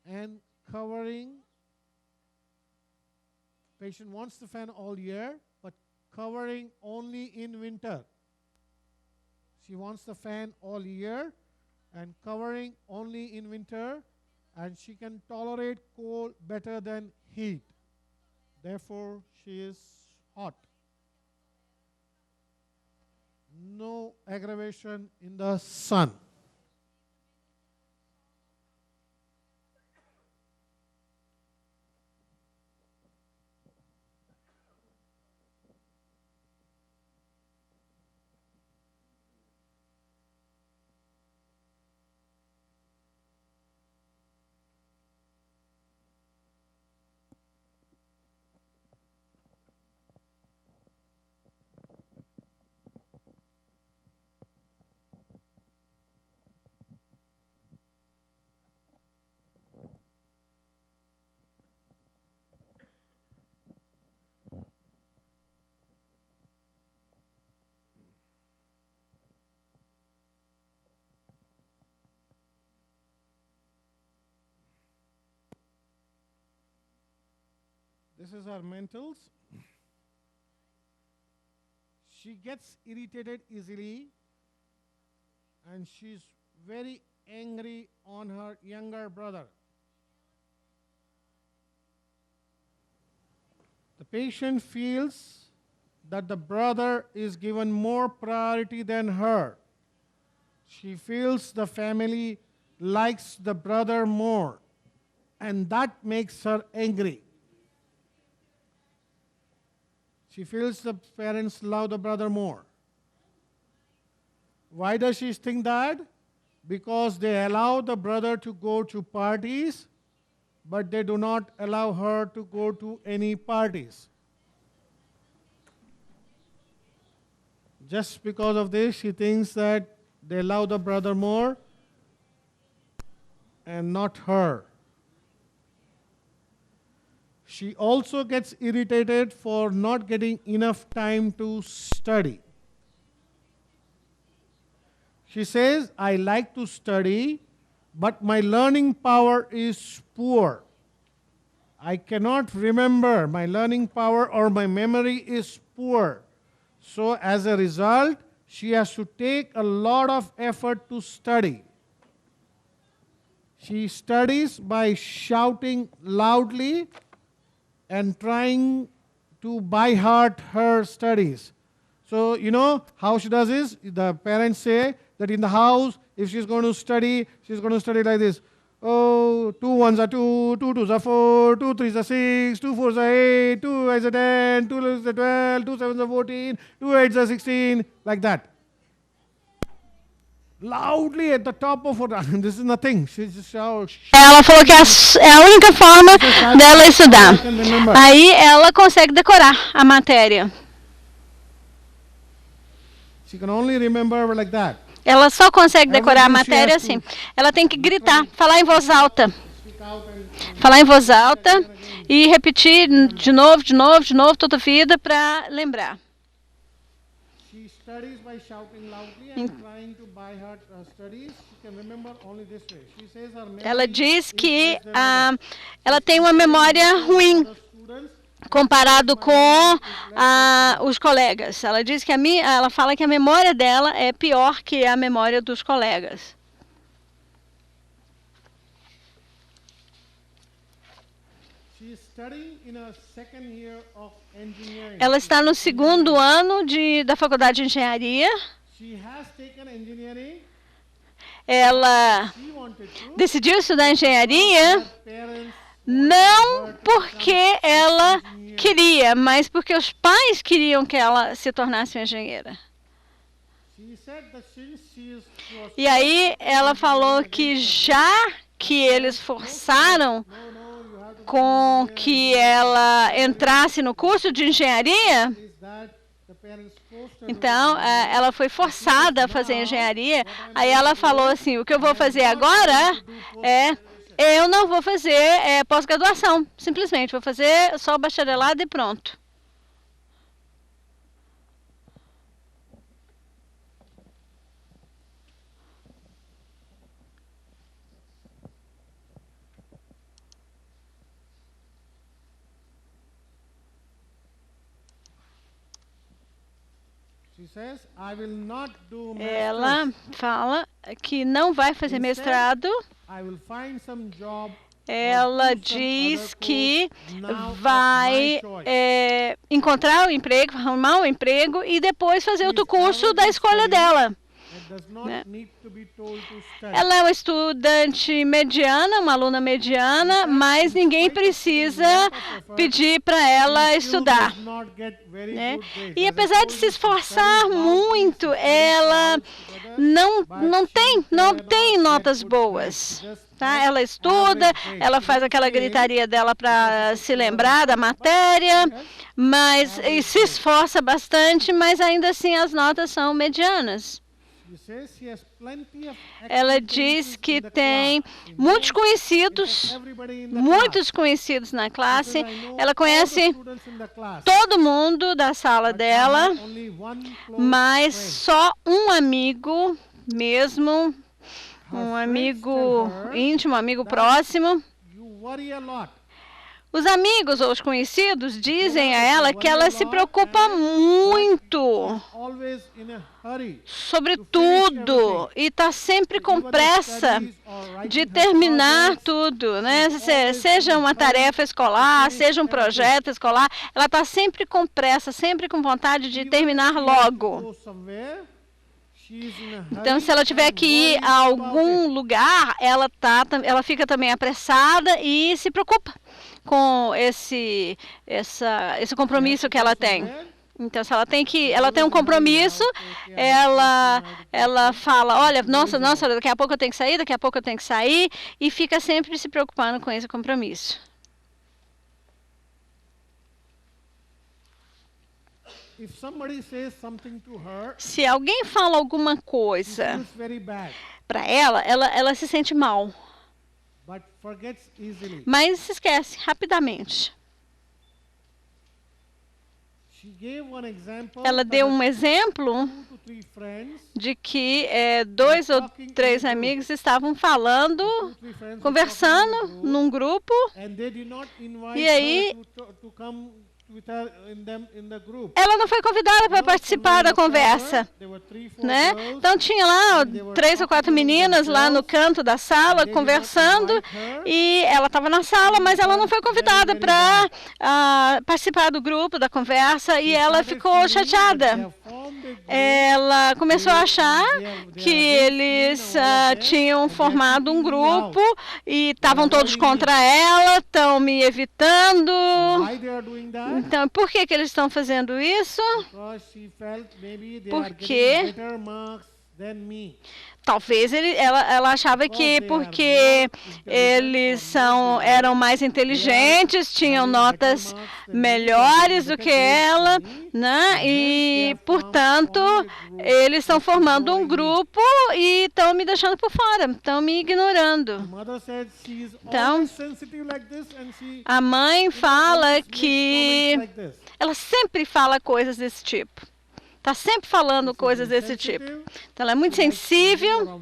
and covering. Patient wants the fan all year, but covering only in winter. She wants the fan all year and covering only in winter, and she can tolerate cold better than heat. Therefore, she is hot. No aggravation in the sun. This is our mentals. She gets irritated easily, and she's very angry on her younger brother. The patient feels that the brother is given more priority than her. She feels the family likes the brother more, and that makes her angry. She feels the parents love the brother more. Why does she think that? Because they allow the brother to go to parties, but they do not allow her to go to any parties. Just because of this, she thinks that they love the brother more and not her. She also gets irritated for not getting enough time to study. She says, I like to study, but my learning power is poor. I cannot remember. My learning power or my memory is poor. So as a result, she has to take a lot of effort to study. She studies by shouting loudly and trying to by heart her studies. So, you know how she does this? The parents say that in the house, if she's going to study like this. Oh, 2 1s are 2, 2 2s are 4, 2 3s are 6, 2 4s are 8, 2 5s are 10, 2 11s are 12, 2 7s are 14, 2 8s are 16, like that. Loudly at the top of her, this is nothing. She just shouts. Ela falou que é a única forma dela estudar. Aí ela consegue decorar a matéria. She can only remember like that. Ela só consegue decorar a matéria assim. Ela tem que gritar, falar em voz alta. Falar em voz alta e repetir de novo, toda a vida para lembrar. She studies by shouting loudly and trying to by heart studies. She can remember only this way. She says her memory Ela diz que ela tem uma memória ruim comparado com os colegas. Ela diz que ela fala que a memória dela é pior que a memória dos colegas. Ela está no 2º ano da faculdade de engenharia. Ela decidiu estudar engenharia não porque ela queria, mas porque os pais queriam que ela se tornasse uma engenheira. E aí ela falou que já que eles forçaram com que ela entrasse no curso de engenharia, então ela foi forçada a fazer engenharia. Aí ela falou assim, o que eu vou fazer agora eu não vou fazer pós-graduação, simplesmente vou fazer só bacharelado e pronto. Ela fala que não vai fazer mestrado. Ela diz que vai encontrar um emprego, arrumar um emprego e depois fazer outro curso da escolha dela. Ela é uma estudante mediana, uma aluna mediana, mas ninguém precisa pedir para ela estudar. E apesar de se esforçar muito, ela não tem notas boas. Tá? Ela estuda, ela faz aquela gritaria dela para se lembrar da matéria, e se esforça bastante, mas ainda assim as notas são medianas. Ela diz que tem muitos conhecidos na classe. Ela conhece todo mundo da sala dela, mas só um amigo mesmo, um amigo íntimo, um amigo próximo. Os amigos ou os conhecidos dizem a ela que ela se preocupa muito sobre tudo e está sempre com pressa de terminar tudo, né? Seja uma tarefa escolar, seja um projeto escolar, ela está sempre com pressa, sempre com vontade de terminar logo. Então, se ela tiver que ir a algum lugar, ela fica também apressada e se preocupa com esse compromisso que ela tem. Então, se ela tem um compromisso, ela fala, olha, nossa, daqui a pouco eu tenho que sair, e fica sempre se preocupando com esse compromisso. Se alguém fala alguma coisa para ela se sente mal. Mas se esquece rapidamente. Ela deu um exemplo de que 2 ou 3 amigos estavam conversando num grupo, e aí ela não foi convidada para participar da conversa, né? Então tinha lá 3 ou 4 meninas lá no canto da sala conversando, e ela estava na sala, mas ela não foi convidada para participar do grupo, da conversa, e ela ficou chateada. Ela começou a achar que eles tinham formado um grupo e estavam todos contra ela, estão me evitando. Então, por que eles estão fazendo isso? Porque talvez ela achava que porque eles eram mais inteligentes, tinham notas melhores do que ela, né? E, portanto, eles estão formando um grupo e estão me deixando por fora, estão me ignorando. Então, a mãe fala que ela sempre fala coisas desse tipo. Está sempre falando coisas desse tipo. Então, ela é muito sensível,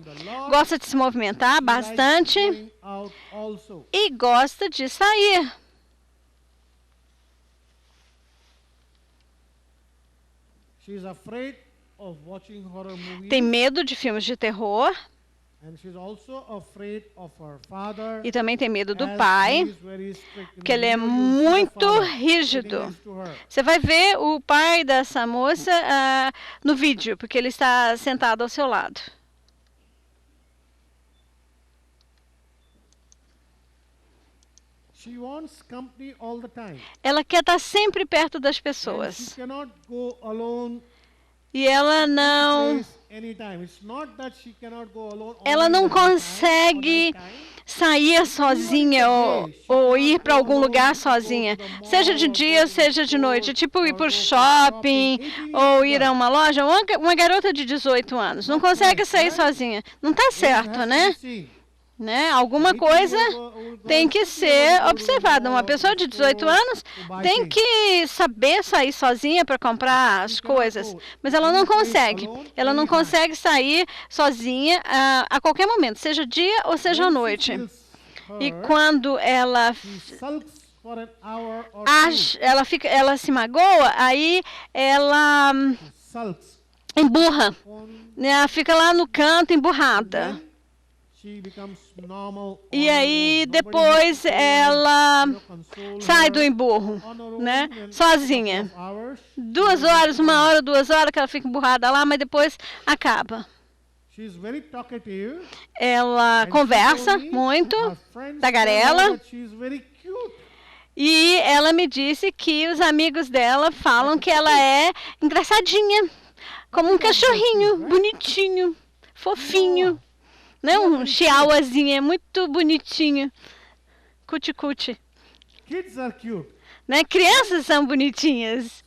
gosta de se movimentar bastante e gosta de sair. Tem medo de filmes de terror. E também tem medo do pai, porque ele é muito rígido. Você vai ver o pai dessa moça no vídeo, porque ele está sentado ao seu lado. Ela quer estar sempre perto das pessoas. E ela não consegue sair sozinha ou ir para algum lugar sozinha, seja de dia ou seja de noite, tipo ir para o shopping ou ir a uma loja. Uma garota de 18 anos não consegue sair sozinha. Não está certo, né? Alguma coisa tem que ser observada. Uma pessoa de 18 anos tem que saber sair sozinha para comprar as coisas, mas ela não consegue. Ela não consegue sair sozinha a qualquer momento, seja dia ou seja noite. E quando ela se magoa, aí ela emburra, né? Ela fica lá no canto emburrada. E aí depois ela sai do emburro, né? Sozinha. 2 horas, 1 hora, 2 horas que ela fica emburrada lá, mas depois acaba. Ela conversa muito, tagarela. E ela me disse que os amigos dela falam que ela é engraçadinha, como um cachorrinho, bonitinho, fofinho. Não, um chihuahuazinho, é muito bonitinho. Cuti-cuti. Né? Crianças são bonitinhas.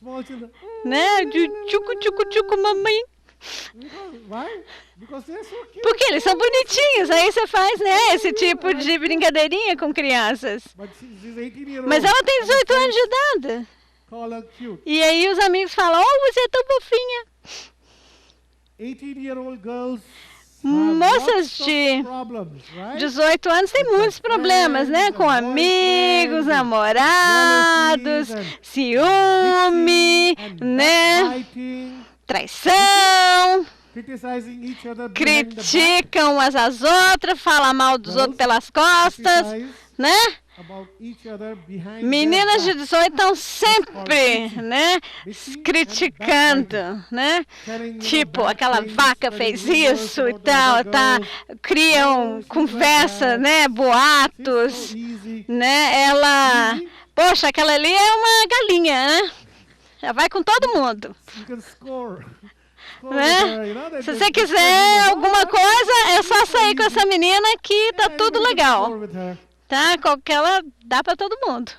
Né? Tchucu-tchucu-tchucu, mamãe. Porque eles são bonitinhos. Aí você faz, né, esse tipo de brincadeirinha com crianças. Mas ela tem 18 anos de idade. E aí os amigos falam, oh, você é tão fofinha. Moças de 18 anos têm muitos problemas, né? Com amigos, namorados, ciúme, né? Traição, criticam umas às outras, falam mal dos outros pelas costas, né? Meninas de 18 estão sempre, né, criticando, né? Tipo, aquela vaca fez isso e tal, tá? Criam conversa, né? Boatos, né? Ela, poxa, aquela ali é uma galinha, né? Já vai com todo mundo. Né? Se você quiser alguma coisa, é só sair com essa menina que tá tudo legal. Tá? Qualquer ela dá para todo mundo.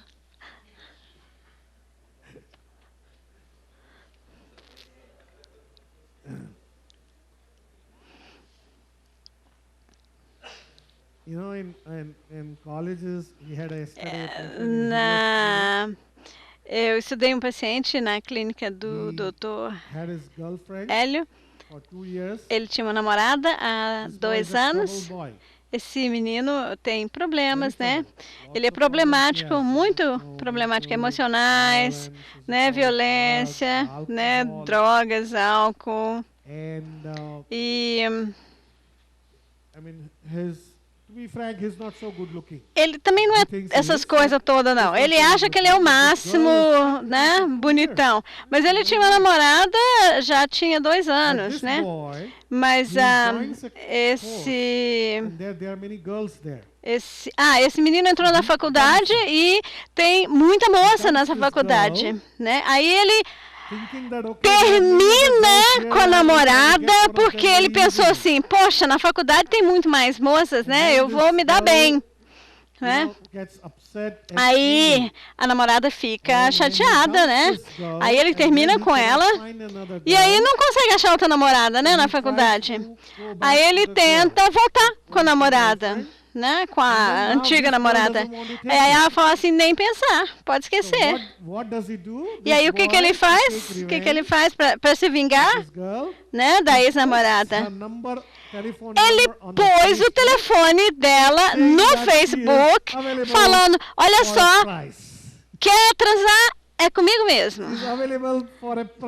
Eu estudei um paciente na clínica do Dr. Hélio. Ele tinha uma namorada há 2 anos. Esse menino tem problemas, né? Ele é problemático, muito problemático, emocionais, né? Violência, né? Drogas, álcool. E ele também não é essas coisas todas, não. Ele acha que ele é o máximo, né? Bonitão. Mas ele tinha uma namorada, já tinha 2 anos, né? Mas esse menino entrou na faculdade e tem muita moça nessa faculdade, né? Aí ele termina com a namorada porque ele pensou assim, poxa, na faculdade tem muito mais moças, né? Eu vou me dar bem, né? Aí a namorada fica chateada, né? Aí ele termina com ela e aí não consegue achar outra namorada, né, na faculdade. Aí ele tenta voltar com a namorada, né, com a antiga namorada. Aí ela fala assim, nem pensar, pode esquecer. E aí o que ele faz? O que ele faz para se vingar, né, da ex-namorada? Ele pôs o telefone dela no Facebook, falando, olha só, quer transar? É comigo mesmo.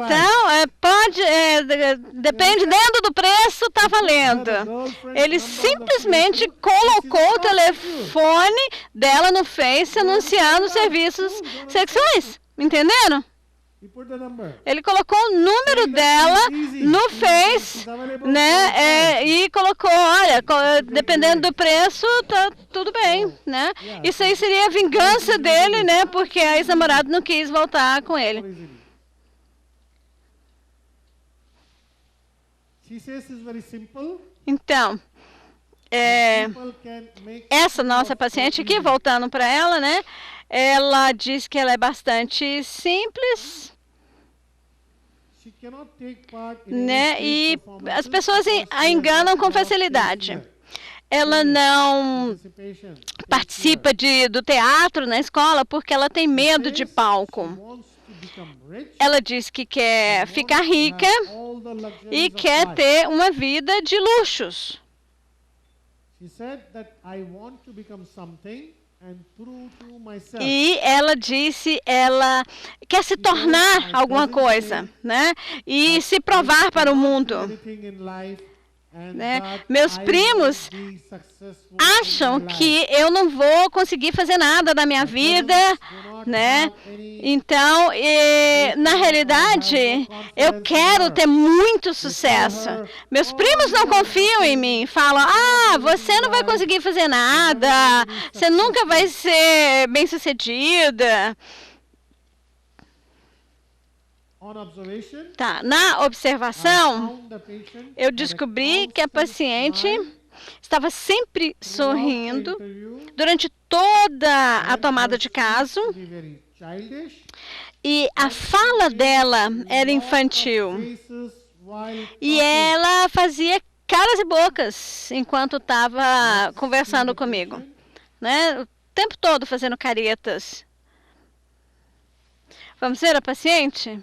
Então, dependendo do preço, tá valendo. Ele simplesmente colocou o telefone dela no Face anunciando serviços sexuais. Entenderam? Ele colocou o número dela no Face, né? E colocou, olha, dependendo do preço, tá tudo bem, né? Isso aí seria a vingança dele, né? Porque a ex-namorada não quis voltar com ele. Então, essa nossa paciente aqui, voltando para ela, né? Ela diz que ela é bastante simples, né? E as pessoas a enganam com facilidade. Ela não participa do teatro na escola porque ela tem medo de palco. Ela diz que quer ficar rica e quer ter uma vida de luxos. E ela disse, ela quer se tornar alguma coisa, né? E se provar para o mundo. Né? Meus primos acham que eu não vou conseguir fazer nada da minha vida, né? Então, na realidade, eu quero ter muito sucesso. Meus primos não confiam em mim, falam, você não vai conseguir fazer nada, você nunca vai ser bem-sucedida. Tá, na observação, eu descobri que a paciente estava sempre sorrindo durante toda a tomada de caso e a fala dela era infantil e ela fazia caras e bocas enquanto estava conversando comigo, né? O tempo todo fazendo caretas. Vamos ver a paciente?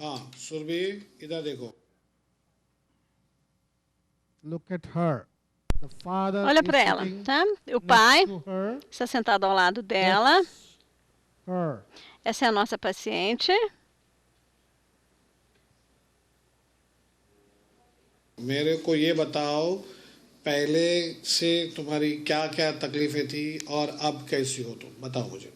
हाँ सुरभि इधर देखो. Look at her. The father Olha is para ela, sitting tá? O pai next to her. está sentado ao lado dela. Her. Essa é a nossa paciente. मेरे को ये बताओ पहले से तुम्हारी क्या क्या तकलीफें थी और अब कैसी हो तुम बताओ मुझे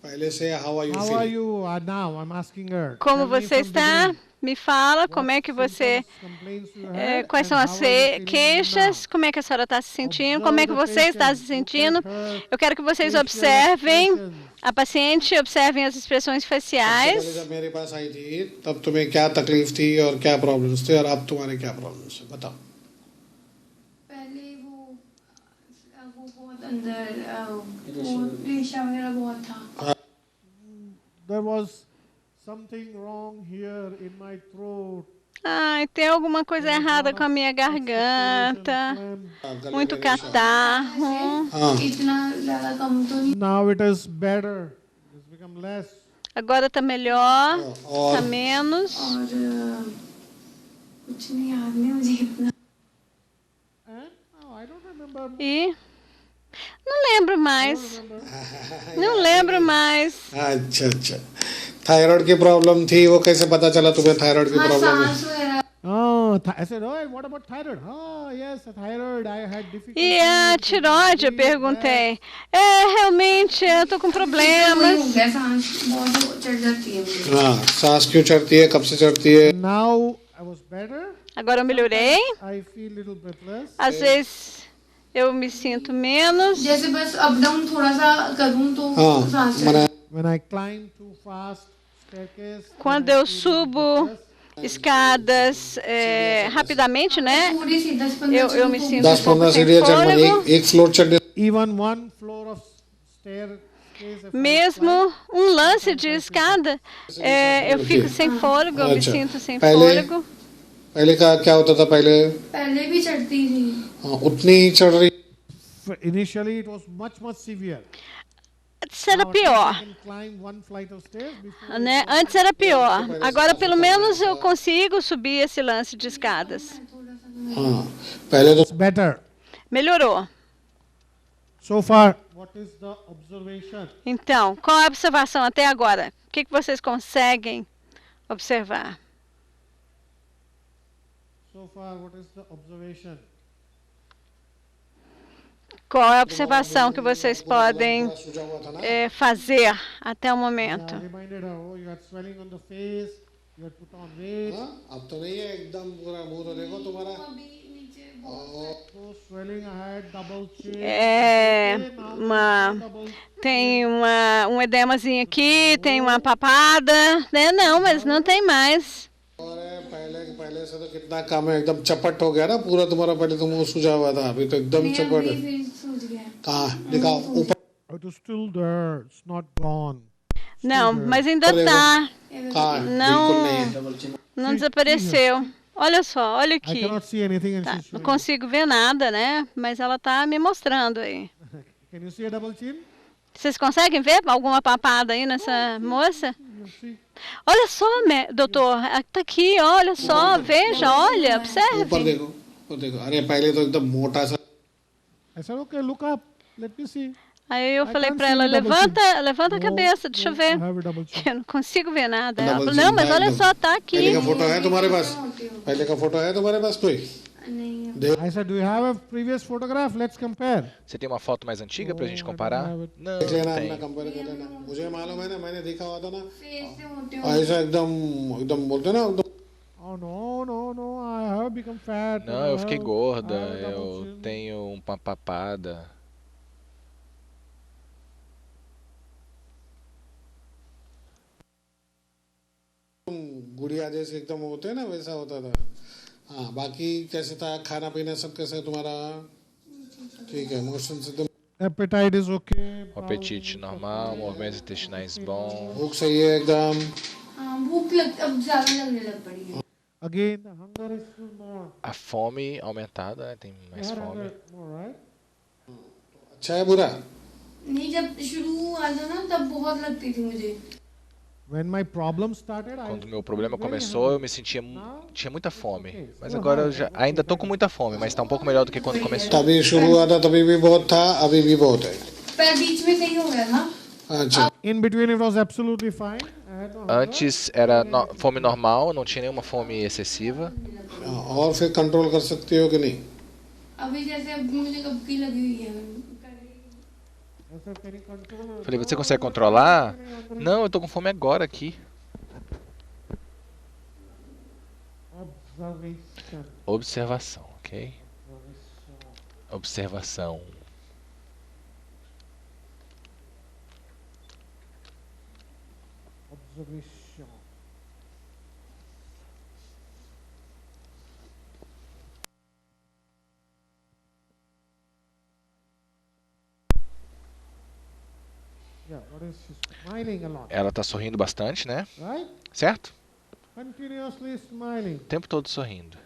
पहले से how are you How feeling? are you now? I'm asking her. Como Tell me você from está? beginning. Me fala como é que você... Symptoms, complaints you had, quais são and as how are you feeling queixas? now? Como é que a senhora está se sentindo? Como é que Observe você the está patient. se sentindo? Look at her Eu quero que vocês facial observem expressions. a paciente, observem as expressões पहले faciais. जब मेरे पास आई थी तब तुम्हें क्या तकलीफ थी और क्या प्रॉब्लम्स थे और अब तुम्हारे क्या प्रॉब्लम्स है बताओ पहले वो बहुत अंदर वो रेशा वगैरह बहुत था. There was something wrong here in my throat. Ai, tem alguma coisa errada com a minha garganta. Muito catarro. इतना ज़्यादा कम तो नहीं. Now it is better. It's become less. Agora tá melhor, tá menos. और कुछ नहीं याद नहीं मुझे इतना. And now I don't remember. E não lembro mais. Não lembro mais. अच्छा अच्छा थायराइड की प्रॉब्लम थी वो कैसे पता चला तुम्हें थायराइड की हाँ प्रॉब्लम है सांस वगैरह. Oh, I said, oh, and what about thyroid? Oh, yes, thyroid. I had difficulty. E a tireoide, eu perguntei. Realmente, eu tô com वही हो problemas. गया सांस बहुत चढ़ जाती है मुझे. हाँ सांस क्यों चढ़ती है कब से चढ़ती है Now I was better. Agora eu melhorei. I feel little breathless. Às vezes eu me sinto menos. जैसे बस अप डाउन थोड़ा सा करूँ तो हाँ सांस मैंने When I climb too fast staircase. Quando eu subo escadas rapidamente, né? पूरी सी 10-15 Eu me sinto 10-15 sem सीढ़ियाँ चढ़ fôlego. एक फ्लोर चढ़ने Even one floor of staircase. if I Mesmo um lance de escada, eu fico sem fôlego, eu me अच्छा sinto sem पहले fôlego. पहले का क्या होता था पहले पहले भी चढ़ती थी. हाँ, उतनी ही चढ़ रही Initially, it was much severe. Antes era pior, I can climb one flight of stairs before. né? Antes era pior. Agora, pelo menos, eu consigo subir esse lance de escadas. हाँ पहले तो It's better. Melhorou. So far, what is the observation? Então, qual é a observação até agora? O que vocês conseguem observar? So far, what is the observation? Qual é a observação que vocês podem सूजा हुआ था ना fazer até o momento? I reminded her, oh, you had swelling on the face, you had put on weight. हाँ, अब तो नहीं है एकदम पूरा मुंह तो देखो तुम्हारा So swelling, I had double chin. Tem um edemazinho aqui, tem uma papada, né? Não, mas não tem mais. और पहले से तो कितना कम है एकदम चपट हो गया ना पूरा तुम्हारा पहले तो मुंह सूजा हुआ था अभी तो एकदम चपट है फिर सूज गया. कहाँ दिखाओ ऊपर It is still there. It's not gone. Não, mas ainda tá. कहाँ है बिल्कुल नहीं है Não desapareceu. Olha só, olha I aqui. cannot see anything and Tá, she's não showing. consigo ver nada, né? Mas ela tá me mostrando aí. Can you see a double chin? Vocês conseguem ver alguma papada aí nessa moça? You see? Olha só, doutor, tá aqui, olha só, veja, olha, ऊपर observe. देखो ऊपर देखो अरे पहले तो एकदम मोटा सा I said, okay, look up. Let me see. Aí eu I falei can't pra see ela, the double levanta a No, cabeça, deixa eu no, ver. I have a double chin. Eu não consigo ver nada. Ela Double falou, chin não, mas tá olha एकदम só, tá पहले aqui. का फोटो है तुम्हारे पास पहले का फोटो है तुम्हारे पास कोई I said, do you have a previous photograph? Let's compare. Você tem uma foto mais antiga pra gente comparar? Não, देख लेना não अपना tem. कंपेयर कर लेना मुझे मालूम है ना मैंने देखा हुआ था ना फेस से मोटे हो ऐसा एकदम एकदम बोलते ना एकदम Oh, no. I have become fat. Não, I eu fiquei have- gorda, I have a double eu chin. tenho uma papada. गुड़िया जैसे एकदम होते हैं ना वैसा होता था हाँ बाकी कैसे था खाना पीना सब कैसे तुम्हारा ठीक है मोशन एकदम Appetite is okay. O apetite normal, movimentos intestinais bons. भूख सही है एकदम हाँ भूख लग अब ज्यादा लगने लग पड़ी है. Again, the hunger is still more. A fome aumentada, né? Tem You mais had fome. hunger more, right? अच्छा है बुरा नहीं जब शुरू हुआ था ना तब बहुत लगती थी मुझे. When my problem started, Quando meu problema começou, eu me sentia tinha muita fome. Mas agora eu ainda tô com muita fome, mas está um pouco melhor do que quando começou. तभी शुरू हुआ था तभी भी बहुत था अभी भी बहुत है पर बीच में नहीं हो गया ना अच्छा In between, it was absolutely fine. I had no hunger. Antes era fome normal, não tinha nenhuma fome excessiva. और फिर कंट्रोल कर सकते हो कि नहीं अभी जैसे अब मुझे कब की लगी हुई है I said, can you control? Falei, você consegue controlar? Não, eu tô com fome agora aqui. Observation. Observação, ok? Observação. Observation. Yeah, what is she smiling a lot, Ela tá sorrindo bastante, né? right? Certo? Continuously smiling. O tempo todo sorrindo.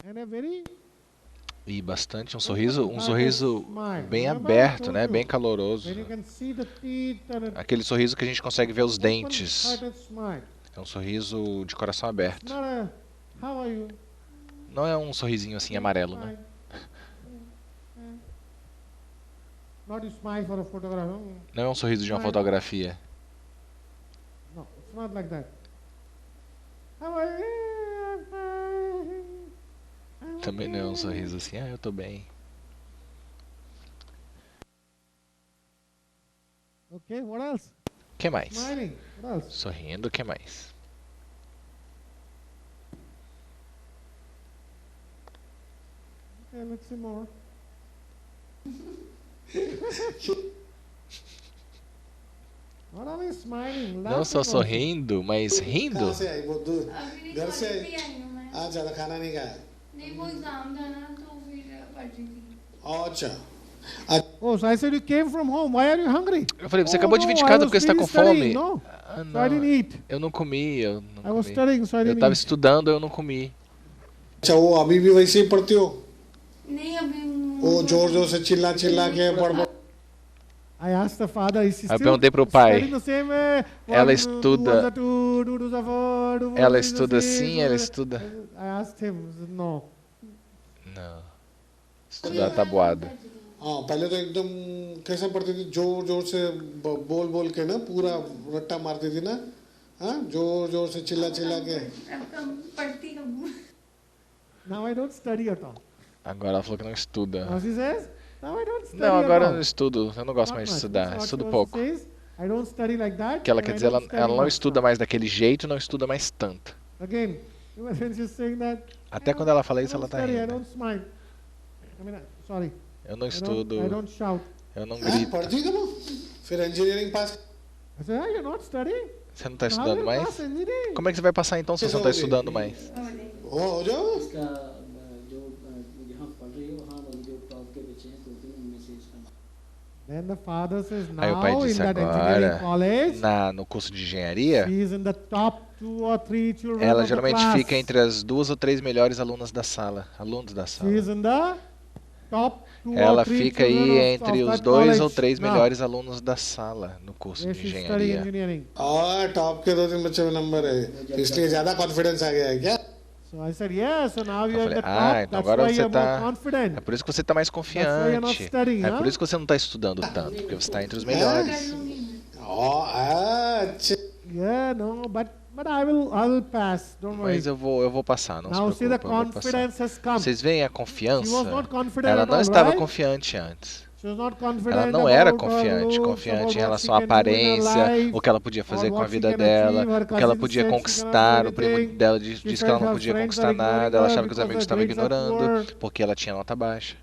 And a very E bastante, um sorriso bem aberto, né? Bem caloroso. when you can see the teeth and a Aquele sorriso que a gente consegue ver os dentes. one-sided smile. É um sorriso de coração aberto. Not a how are you? Não é um sorrisinho assim amarelo, né? Fine. Not you smile for a photograph. Não é um sorriso de uma fotografia. No, it's not like that. How are you? I'm Também não é um okay. sorriso assim, eu tô bem. Okay, what else? O que mais? Smiling. What else? Sorrindo, o que mais? Okay, let's see more. What are we smiling? Não só Laughing sorrindo, mas rindo. कहाँ से आई वो दूर अभी घर से कॉलेज भी आई हूँ मैं आज ज़्यादा खाना नहीं खाया नहीं वो एग्जाम था ना तो फिर पढ़ रही थी अच्छा also. Oh, so I said you came from home. Why are you hungry? Eu falei, você Oh, acabou de vir de no, casa I porque was você tá com really studying, fome. No, Ah, so I não, didn't eat. eu não comi, eu não I was comi. studying, so I Eu didn't tava eat. estudando, eu não comi. अच्छा वो अभी भी वैसे ही पढ़ती हो नहीं अभी वो जोर जोर से चिल्ला चिल्ला के पढ़ I asked the father, is he Aí eu still perguntei pro pai. studying the same way? Ela One, estuda- two was a two, two was a four, two was Ela a estuda six, assim, ela estuda... I asked him, he said, no. Não. Estudar tabuada. हाँ पहले तो एकदम कैसे पढ़ती थी जोर जोर से बोल बोल के ना पूरा रट्टा मारती थी ना हाँ जोर जोर से चिल्ला चिल्ला के अब कब पढ़ती कब हूँ Now I don't study at all. Agora ela falou que não estuda. Now she says, now I don't study Não, agora at eu all. não estudo. Eu não gosto Not mais de much. estudar. That's what Estudo she pouco. says. I don't study like that. O que ela and quer I dizer, don't ela study não much estuda now. mais daquele jeito, não estuda mais tanto. Again, when she's saying that, Até quando ela fala I isso, ela don't tá study, I rindo. don't smile. I mean, sorry. Eu não I estudo, don't shout. eu não हाँ grito. पढ़ती कब फिर engineering pass I said, oh, you're not studying? Você não tá How estudando will you pass mais? engineering? Como é que você vai passar então se você não tá estudando mais? हो जाओ इसका जो यहाँ पढ़ रही है वहाँ वाली जो टॉप के बच्चे हैं 2-3 उनमें से इसका Then the father says, Aí o pai now in disse that engineering agora, college, no curso de engenharia, she is in the top 2 or 3 children ela of the geralmente class. fica entre as 2 ou 3 melhores alunas da sala, alunos da She sala. is in the top 2 Ela or 3 fica children aí of entre os that 2 ou college. 3 Now, melhores alunos da sala no curso where de she's studying engenharia. engineering. और टॉप के 2-3 बच्चे में नंबर है इसलिए ज्यादा कॉन्फिडेंस आ गया है क्या So I said, yes, so now Eu you're falei, at the top, então that's agora why você you're more tá... confident. É por isso que você tá mais why you're not confiante. studying, É por huh? isso que você não tá estudando tanto, porque você tá entre os melhores. अच्छा Yeah, no, but I will pass, don't worry. Mas eu vou passar, não Now se see the preocupa, eu vou passar. confidence has come. Vocês veem a She confiança? was not confident Ela at não all, estava right? confiante antes. She was not confident Ela não era about her looks, confiante about em what relação à she can do in her aparência, life, o que ela podia fazer or com a what she vida can dela, achieve. Her o que ela cousin podia said she conquistar. cannot O do primo anything. dela She disse que said ela não her podia friends conquistar are ignoring nada, ela her achava que os because amigos her estavam grades are ignorando, poor. porque ela tinha nota baixa.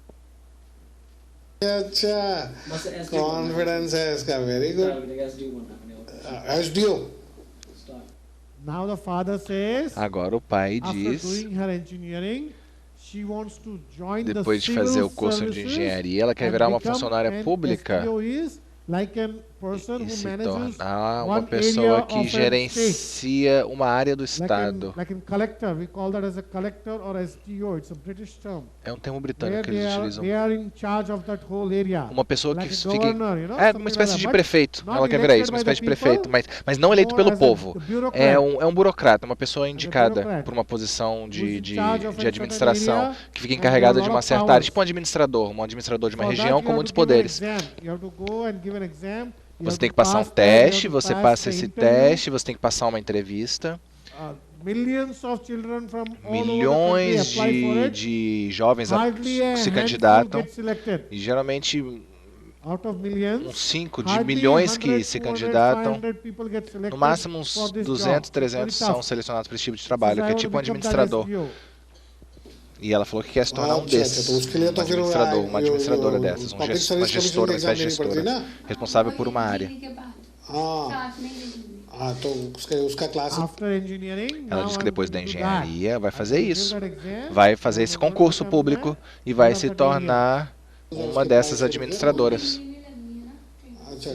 अच्छा बस ऐसे कॉन्फिडेंस है इसका very good SD बनना अपने और SDO start Now the father says, Agora o pai after diz, doing her engineering, she wants to join depois the de fazer civil o curso de services engenharia, ela quer and virar uma become funcionária an pública. SPO is like an person e who se manages tornar uma one pessoa area que of a state. gerencia uma área do Estado. Like in collector, we call that as a collector or STO. It's a British term. É um termo Where britânico que eles utilizam. they are in charge of that whole area. Uma pessoa que Like a fica... governor, you know, É something uma espécie like de that. prefeito. Not Ela quer virar elected isso, uma by the espécie de people, prefeito. Mas não eleito more pelo as a povo. bureaucrat. É um burocrata, uma pessoa indicada bureaucrat por uma posição who's de, in de, charge of de a administração, certain area que fica and encarregada there de are a uma lot of certa área, tipo um powers. administrador de uma For região that, com you muitos have to give an poderes. exam. You have to go and give an exam. You Você have tem to que passar um pass that, you have teste, to você pass passa the esse interview. teste, você tem que passar uma entrevista. Millions of children from all over the country Milhões apply for it. de jovens Hardly a se handful candidatam get selected. e geralmente Out of millions, uns 5 de hardly milhões que 100, se 200, candidatam. 500 people get selected No máximo uns for this 200, job. 300 Very tough. são selecionados para esse tipo de Says, trabalho, "I que é want tipo to um become that administrador. SBO." E ela falou que quer se tornar um अच्छा, desses, तो उसके लिए um तो फिर administrador, uma administradora यो dessas, public uma service gestora, uma commission espécie de exam देनी पड़ती है gestora, ना responsável por uma área. हाँ हाँ तो उसका class After engineering, Ela now disse que I'm depois da going to do that. engenharia vai fazer I will isso, give that exam, vai fazer esse I'm going to concurso become público that e vai head se of that area. tornar uma dessas administradoras. अच्छा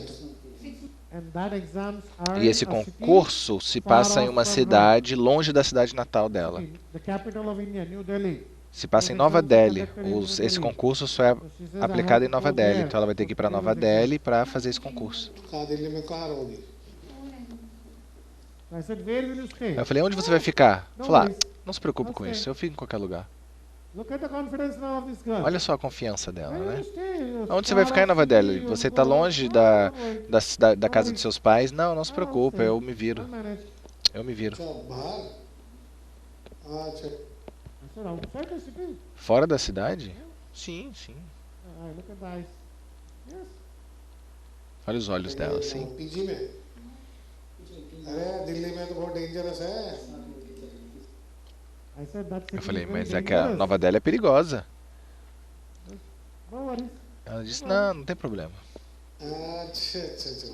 And that exams are E esse in a city concurso se far passa em off uma from cidade longe da cidade natal dela. Rome, the capital of India, New Delhi. Se passa em Those Nova exams are Delhi. conducted in New Esse Delhi. concurso só é So she says, I aplicado have em to Nova go Delhi. there Então ela vai ter que ir para to Nova give the exam. Delhi para fazer esse concurso. कहाँ दिल्ली में कहाँ रहोगी I said, where will you stay? Aí eu falei, onde você vai ficar? Não, Falei, mas- não se preocupe não com sei. isso, eu fico em qualquer lugar. Look at the confidence now of this girl. Olha só a confiança dela, Where will né? you stay? You're Onde você vai far ficar em off Nova city, Delhi? you'll Você go- está longe da casa dos seus pais? Não, não se Ah, preocupe, sei. eu me viro. I'll manage. Eu me viro. अच्छा बाहर अच्छा I said, outside the city? Fora da cidade? Sim, sim. Look at the eyes. Yes. Olha os olhos dela, sim. PG में अरे दिल्ली में तो बहुत डेंजरस है I said, that Eu city falei, is very mas é que a dangerous. Nova Delhi é perigosa. No worries. Ela disse, não, não tem problema. अच्छा अच्छा अच्छा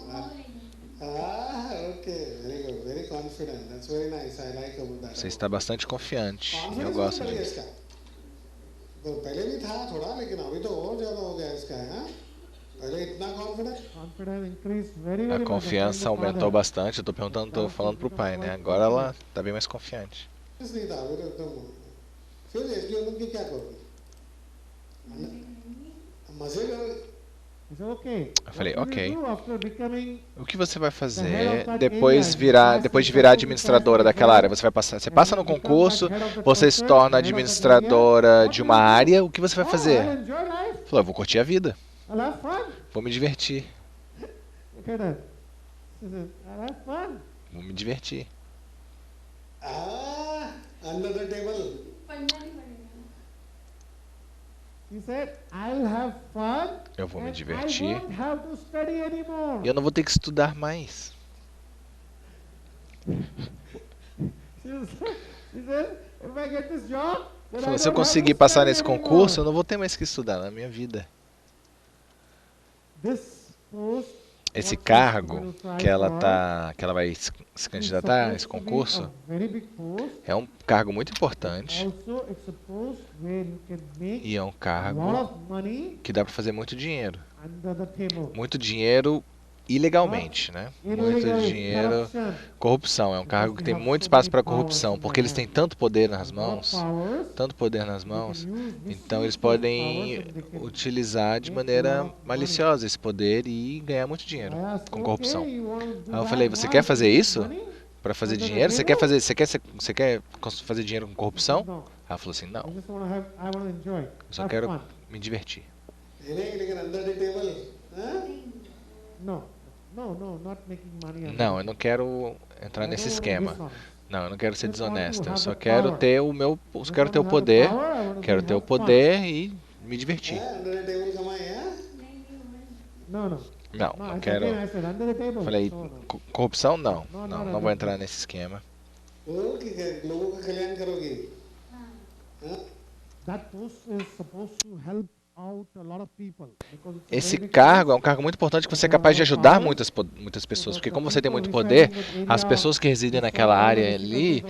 okay very good very confident that's very nice I like about that Você está bastante confiante. E eu Confidence gosto बहुत बढ़िया disso. इसका तो पहले भी था थोड़ा लेकिन अभी तो और ज्यादा हो गया इसका है पहले इतना confident Confidence increased very, A very much. confiança aumentou bastante. Eu tô perguntando, tô falando pro pai, né? Agora ela tá bem mais confiante. नहीं था अभी तो एकदम फिर एसडीओ बन के क्या करोगे मजे करोगे I said, okay. Eu falei, What will ok. you do after becoming O que você vai fazer depois depois de virar administradora daquela área? Você passa no concurso, você se torna administradora de uma área, o que você vai I'll fazer? enjoy life. Falou, eu vou curtir a vida, I'll have fun. vou me divertir, Look at that. She said, I'll have fun. vou me divertir. Under the table She said, I'll have fun. Eu vou me and divertir. I won't have to study anymore. E eu não vou ter que estudar mais. She said, if I get this job, then I Falou, se eu don't have conseguir to passar study nesse anymore. concurso, eu não vou ter mais que estudar na minha vida. This post Esse cargo que ela vai se candidatar a esse concurso very big post. é um cargo muito importante Also, it's a post where you can make e é um a lot cargo of money que dá para fazer muito dinheiro. under the table. Muito dinheiro ilegalmente, né? Muito dinheiro. Corrupção é um cargo que tem muito espaço para corrupção, porque eles têm tanto poder nas mãos, então eles podem utilizar de maneira maliciosa esse poder e ganhar muito dinheiro com corrupção. Aí eu falei, você quer fazer isso? Para fazer dinheiro? Você quer fazer dinheiro com corrupção? Ela falou assim, não, I just want to have, I want to enjoy. eu só Have quero fun. me divertir. लेकिन under the table No, not making money. on Não, it. eu não quero entrar I nesse don't esquema. want to be Não, eu não quero ser Just want to desonesto. Eu have só the quero power. ter o meu, Just quero want ter to o have the poder, power, I want to quero ter o have fun. poder e me divertir. Under the table कमाए हैं No. Não, No, não I quero. said, under the table. Falei, No. corrupção não. Não, Não, não, não vou não. entrar nesse esquema. वो कि लोगों का कल्याण करोगे That post is supposed to help out a lot of people. Because it's a Esse very big cargo é post. um cargo muito importante que você é capaz de ajudar muitas pessoas, porque como você tem muito poder, as pessoas que residem naquela área ali,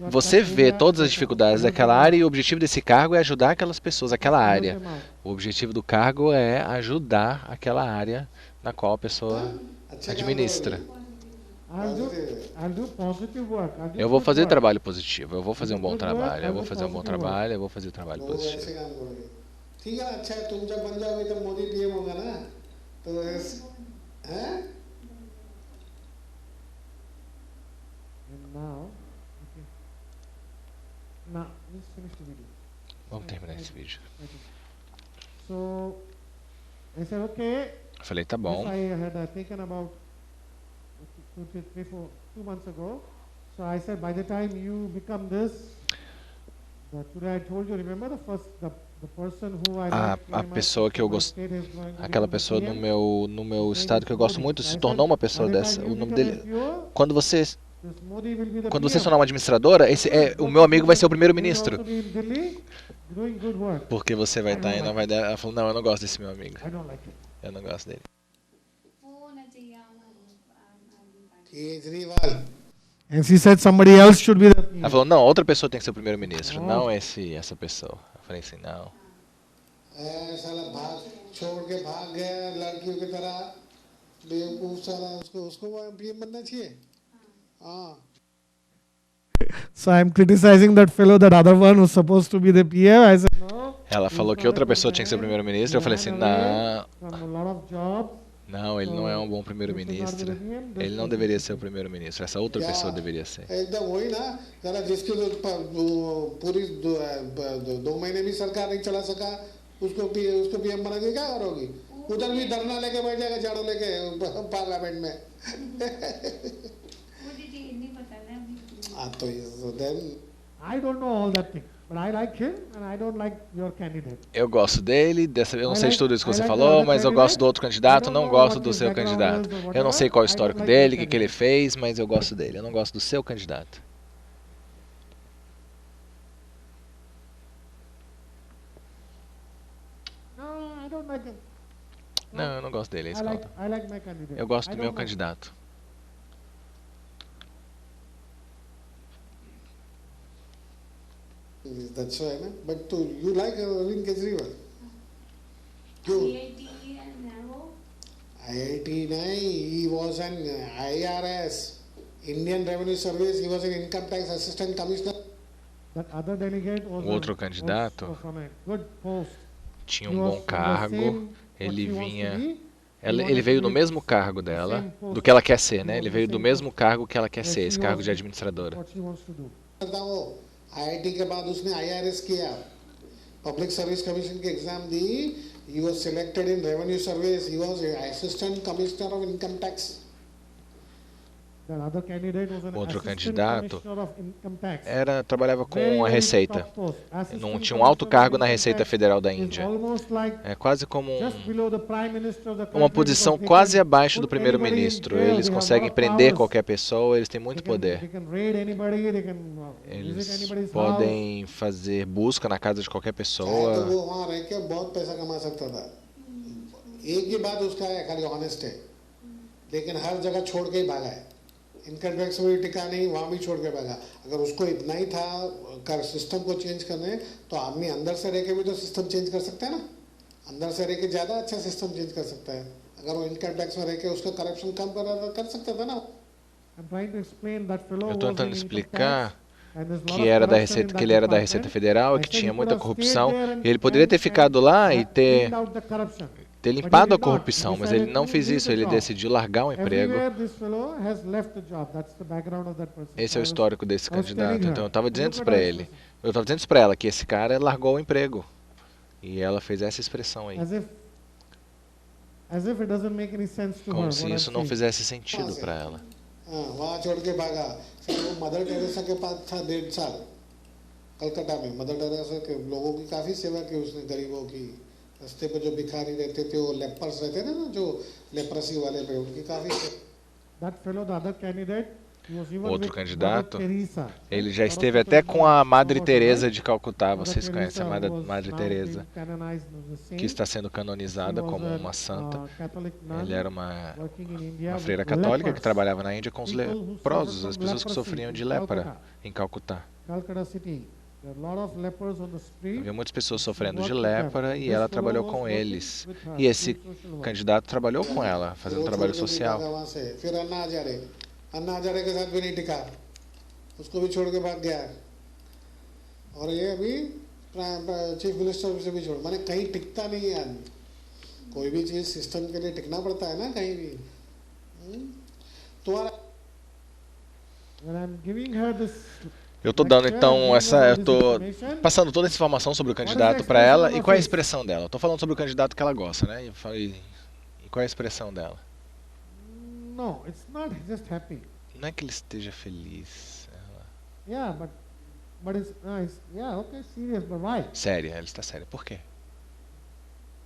você vê todas as dificuldades daquela área e o objetivo desse cargo é ajudar aquelas pessoas, aquela área. O objetivo do cargo é ajudar aquela área na qual a pessoa Administra. I'll do positive work. I'll do Eu vou good fazer work. trabalho positivo, eu vou fazer um bom trabalho, eu vou fazer um bom trabalho, eu vou fazer trabalho लोग positivo. ऐसे काम करोगे ठीक है अच्छा है तुम जब बन जाओगे तब मोदी पीएम होगा ना तो हैं And now, okay. Now, let's finish the video. Vamos terminar esse vídeo. So, I said, okay. Eu falei, tá bom. This I had taken about 2 months ago. So I said, by the time you become this, today I told you, remember the person who I A pessoa que eu gosto, aquela pessoa no meu estado que eu gosto muito se tornou uma pessoa dessa. O nome dele. Quando você se tornar uma administradora, o meu amigo vai ser o primeiro-ministro. Porque você vai estar e não vai dar. Ela falou, não, eu não gosto desse meu amigo. Eu não gosto dele. And she said somebody else should be the Ela falou, não, outra pessoa tem que ser o primeiro-ministro, não essa pessoa. Eu falei assim, não. साला भाग छोड़ के भाग गया लड़कियों की तरह बेवकूफ साला उसको पीएम बनना चाहिए हाँ So I'm criticizing that fellow, that other one who's supposed to be the PM. I said, no. Ela falou que outra pessoa tinha que ser o primeiro-ministro. Eu falei assim, não. Não, ele não é um bom primeiro-ministro. Ele não deveria ser o primeiro-ministro. Essa outra pessoa deveria ser. एकदम वही ना जरा जिसकी पूरी 2 महीने भी सरकार नहीं चला सका उसको पीएम बना के क्या करोगी उधर भी धरना लेके बैठ जाएगा झाड़ू लेके पार्लियामेंट में so then I don't know all that thing, but I like him and I don't like your candidate. Eu gosto dele, eu não sei de tudo isso que você falou, mas eu gosto do outro candidato, não gosto do seu candidato. Eu não sei qual é o histórico dele, o que ele fez, mas eu gosto dele. Eu não gosto do seu candidato. No, I don't like him. Não, eu não gosto dele, é isso que eu falo. I like my candidate. Eu gosto do meu candidato. That's why, na? But you like Arvind Kejriwal? IIT nahi, he was an IRS, Indian Revenue Service, he was an Income Tax Assistant Commissioner. That other delegate was Outro candidato from a good post. Tinha um bom cargo, ele veio do mesmo cargo dela, do que ela quer ser, né? Ele veio do mesmo cargo que ela quer ser, esse cargo de administradora. IIT के बाद उसने IRS किया, Public Service Commission के एग्जाम दी, he was selected in Revenue Service, he was Assistant Commissioner of Income Tax. Outro candidato trabalhava com a Receita. Não tinha um alto cargo na Receita Federal da Índia. É quase como uma posição quase abaixo do primeiro-ministro. Eles conseguem prender qualquer pessoa, eles têm muito poder. Eles podem fazer busca na casa de qualquer pessoa. Income tax में टिका नहीं वहाँ भी छोड़ के भागा अगर उसको इतना ही था कर सिस्टम को चेंज करने तो आदमी अंदर से रह के भी तो सिस्टम चेंज कर सकता है ना अंदर से रह के ज़्यादा अच्छा सिस्टम चेंज कर सकता है अगर वो इनकम टैक्स में रह के उसका करप्शन कम कर सकता था ना Eu estou tentando explicar que ele era da Receita Federal e que tinha muita corrupção. E ele poderia ter ficado lá e ter limpado a corrupção, mas ele não fez isso, ele decidiu largar o emprego. Esse é o histórico desse candidato. Então eu estava dizendo isso para ele. Eu estava dizendo isso para ela, que esse cara largou o emprego. E ela fez essa expressão aí. Como se isso não fizesse sentido para ela. वहाँ छोड़ के भागा वो mother Teresa के पास था 1.5 साल कलकत्ता में mother Teresa के लोगों की काफ़ी सेवा की उसने गरीबों की रास्ते पे जो भिखारी रहते थे वो लेपर्स रहते थे ना जो लेप्रेसी वाले पे उनकी काफ़ी Outro candidato, ele já esteve até com a Madre Teresa de Calcutá. Vocês conhecem a Madre Teresa, que está sendo canonizada como uma santa. Ele era uma freira católica que trabalhava na Índia com os leprosos, as pessoas que sofriam de lepra em Calcutá. There are a lot of lepers on the street. Havia muitas pessoas sofrendo de lepra e ela trabalhou com eles. E esse candidato trabalhou com ela, fazendo trabalho social. फिर अन्ना हजारे के साथ भी नहीं टिका, उसको भी छोड़ के भाग गया। और ये अभी चीफ मिनिस्टर से भी छोड़, माने कहीं टिकता नहीं है आदमी। कोई भी चीज सिस्टम के लिए टिकना पड़ता है ना कहीं भी। तुम्हारा When I'm giving her this Eu estou dando então eu estou passando toda essa informação sobre o candidato para ela. E qual é a expressão dela? Estou falando sobre o candidato que ela gosta, né? E qual é a expressão dela? No, it's not just happy. Não é que ele esteja feliz. Yeah, but it's nice. Yeah, okay, serious, but why? Séria, ela está séria. Por quê?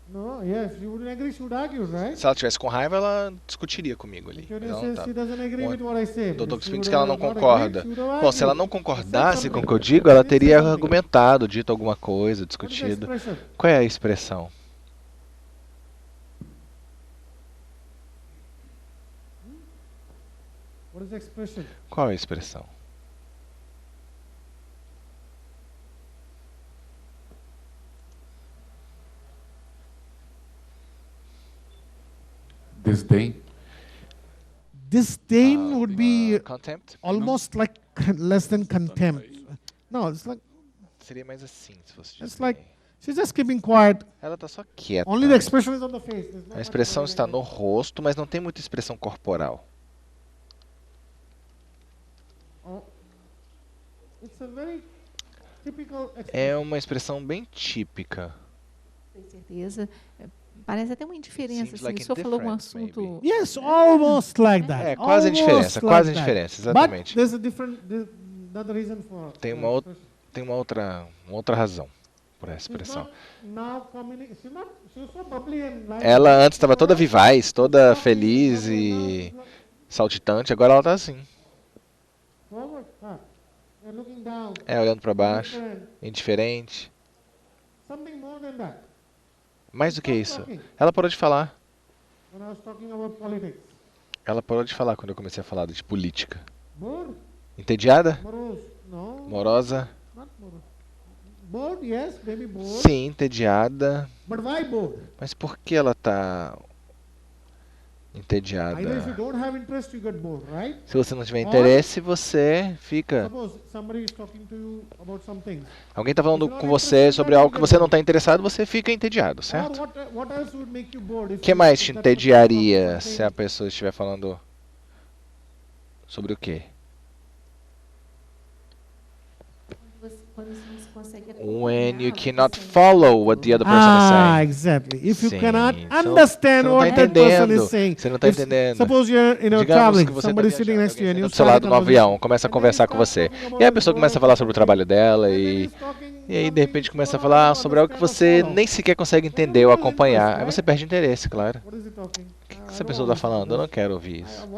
No, yes, she wouldn't agree, she would argue, right? Se ela tivesse com raiva, ela discutiria comigo ali. Não, tá. O doutor diz que ela não concorda. Bom, se ela não concordasse com o que eu digo, ela teria argumentado, dito alguma coisa, discutido. Qual é a expressão? Qual é a expressão? Disdain. Disdain would be contempt? almost like less than contempt. No, it's like Seria mais assim, se fosse it's like she's just keeping quiet. Ela está só quieta. Only the expression is on the face. A expressão está no rosto, mas não tem muita expressão corporal. It's a very typical É uma expressão bem típica. Com certeza. Parece até uma indiferença, assim. O senhor falou um assunto... Yes, almost like that. É, quase a indiferença, quase a indiferença, exatamente. But there's a different another reason for. Tem uma outra razão por essa expressão. Ela antes estava toda vivaz, toda feliz e saltitante, agora ela está assim. É, olhando para baixo, indiferente. Mais do que isso, ela parou de falar. Ela parou de falar quando eu comecei a falar de política. Entediada? Morosa? Sim, entediada. Mas por que ela está entediada? Se você não tiver interesse, você fica. Alguém está falando com você sobre algo que você não está interessado, você fica entediado, certo? O que mais te entediaria se a pessoa estiver falando sobre o quê? When you cannot follow what the other person is saying. Exactly. If you Sim, cannot understand what that person is saying. Você não está entendendo. Suppose you're traveling, somebody sitting next to you and you do seu lado no avião, começa a conversar com você. E aí a pessoa começa a falar sobre o trabalho dela e aí de repente começa a falar sobre algo que você nem sequer consegue entender ou acompanhar. Aí você perde interesse, claro. O que essa pessoa está falando? Eu não quero ouvir isso.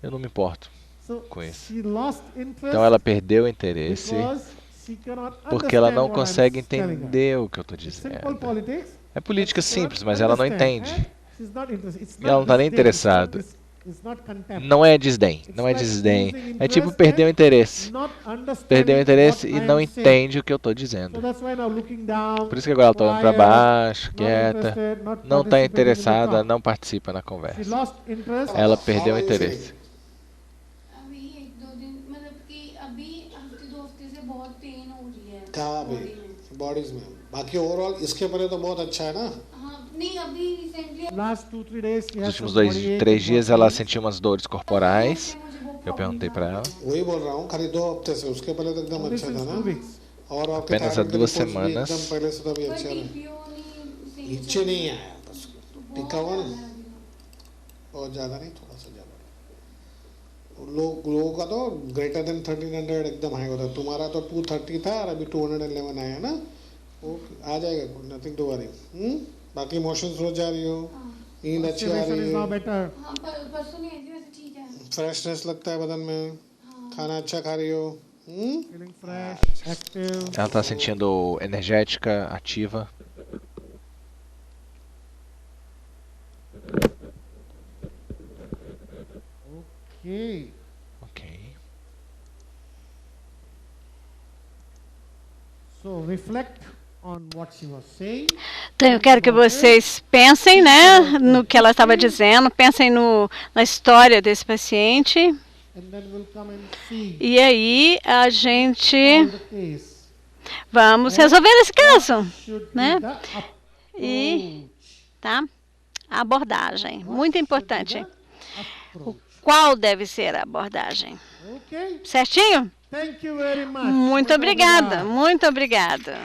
Eu não me importo com isso. Então ela perdeu o interesse porque ela não consegue entender o que eu estou dizendo. É política simples, mas ela não entende. E ela não está nem interessada. Não é desdém, não é desdém. É tipo perder o interesse. Perdeu o interesse e não entende o que eu estou dizendo. Por isso que agora ela está olhando para baixo, quieta, não está interessada, não participa na conversa. Ela perdeu o interesse. कहाँ भी बॉडीज में बाकी ओवरऑल इसके पहले तो बहुत अच्छा है ना Nos últimos 3 dias ela sentiu umas dores corporais. Eu perguntei para ela. वही बोल रहा हूँ खाली 2 हफ्ते से उसके पहले तो एकदम अच्छा था ना और आपके Apenas há 2 semanas. एकदम पहले से तो भी अच्छा है नीचे नहीं आया बस टिका हुआ ना बहुत ज़्यादा नहीं थोड़ा सा ज़्यादा लोगों का तो ग्रेटर देन 1300 एकदम हाई होता है तुम्हारा तो 230 था और अभी 211 आया है ना वो आ जाएगा नथिंग टू वरी बाकी इमोशंस रोज जा रही हो नींद अच्छी आ रही है फ्रेशनेस लगता है बदन में खाना अच्छा खा रही हो Ela está sentindo energética, ativa. Okay. Ok. So reflect on what she was saying. Então, eu quero que vocês pensem, né, no que ela estava dizendo, pensem na história desse paciente. And then we'll come and see E aí a gente the case. vamos resolver esse caso, Should be né? the E tá? A abordagem, muito importante. approach. Qual deve ser a abordagem? Okay. Certinho? Thank you very much. Muito obrigada, muito obrigada.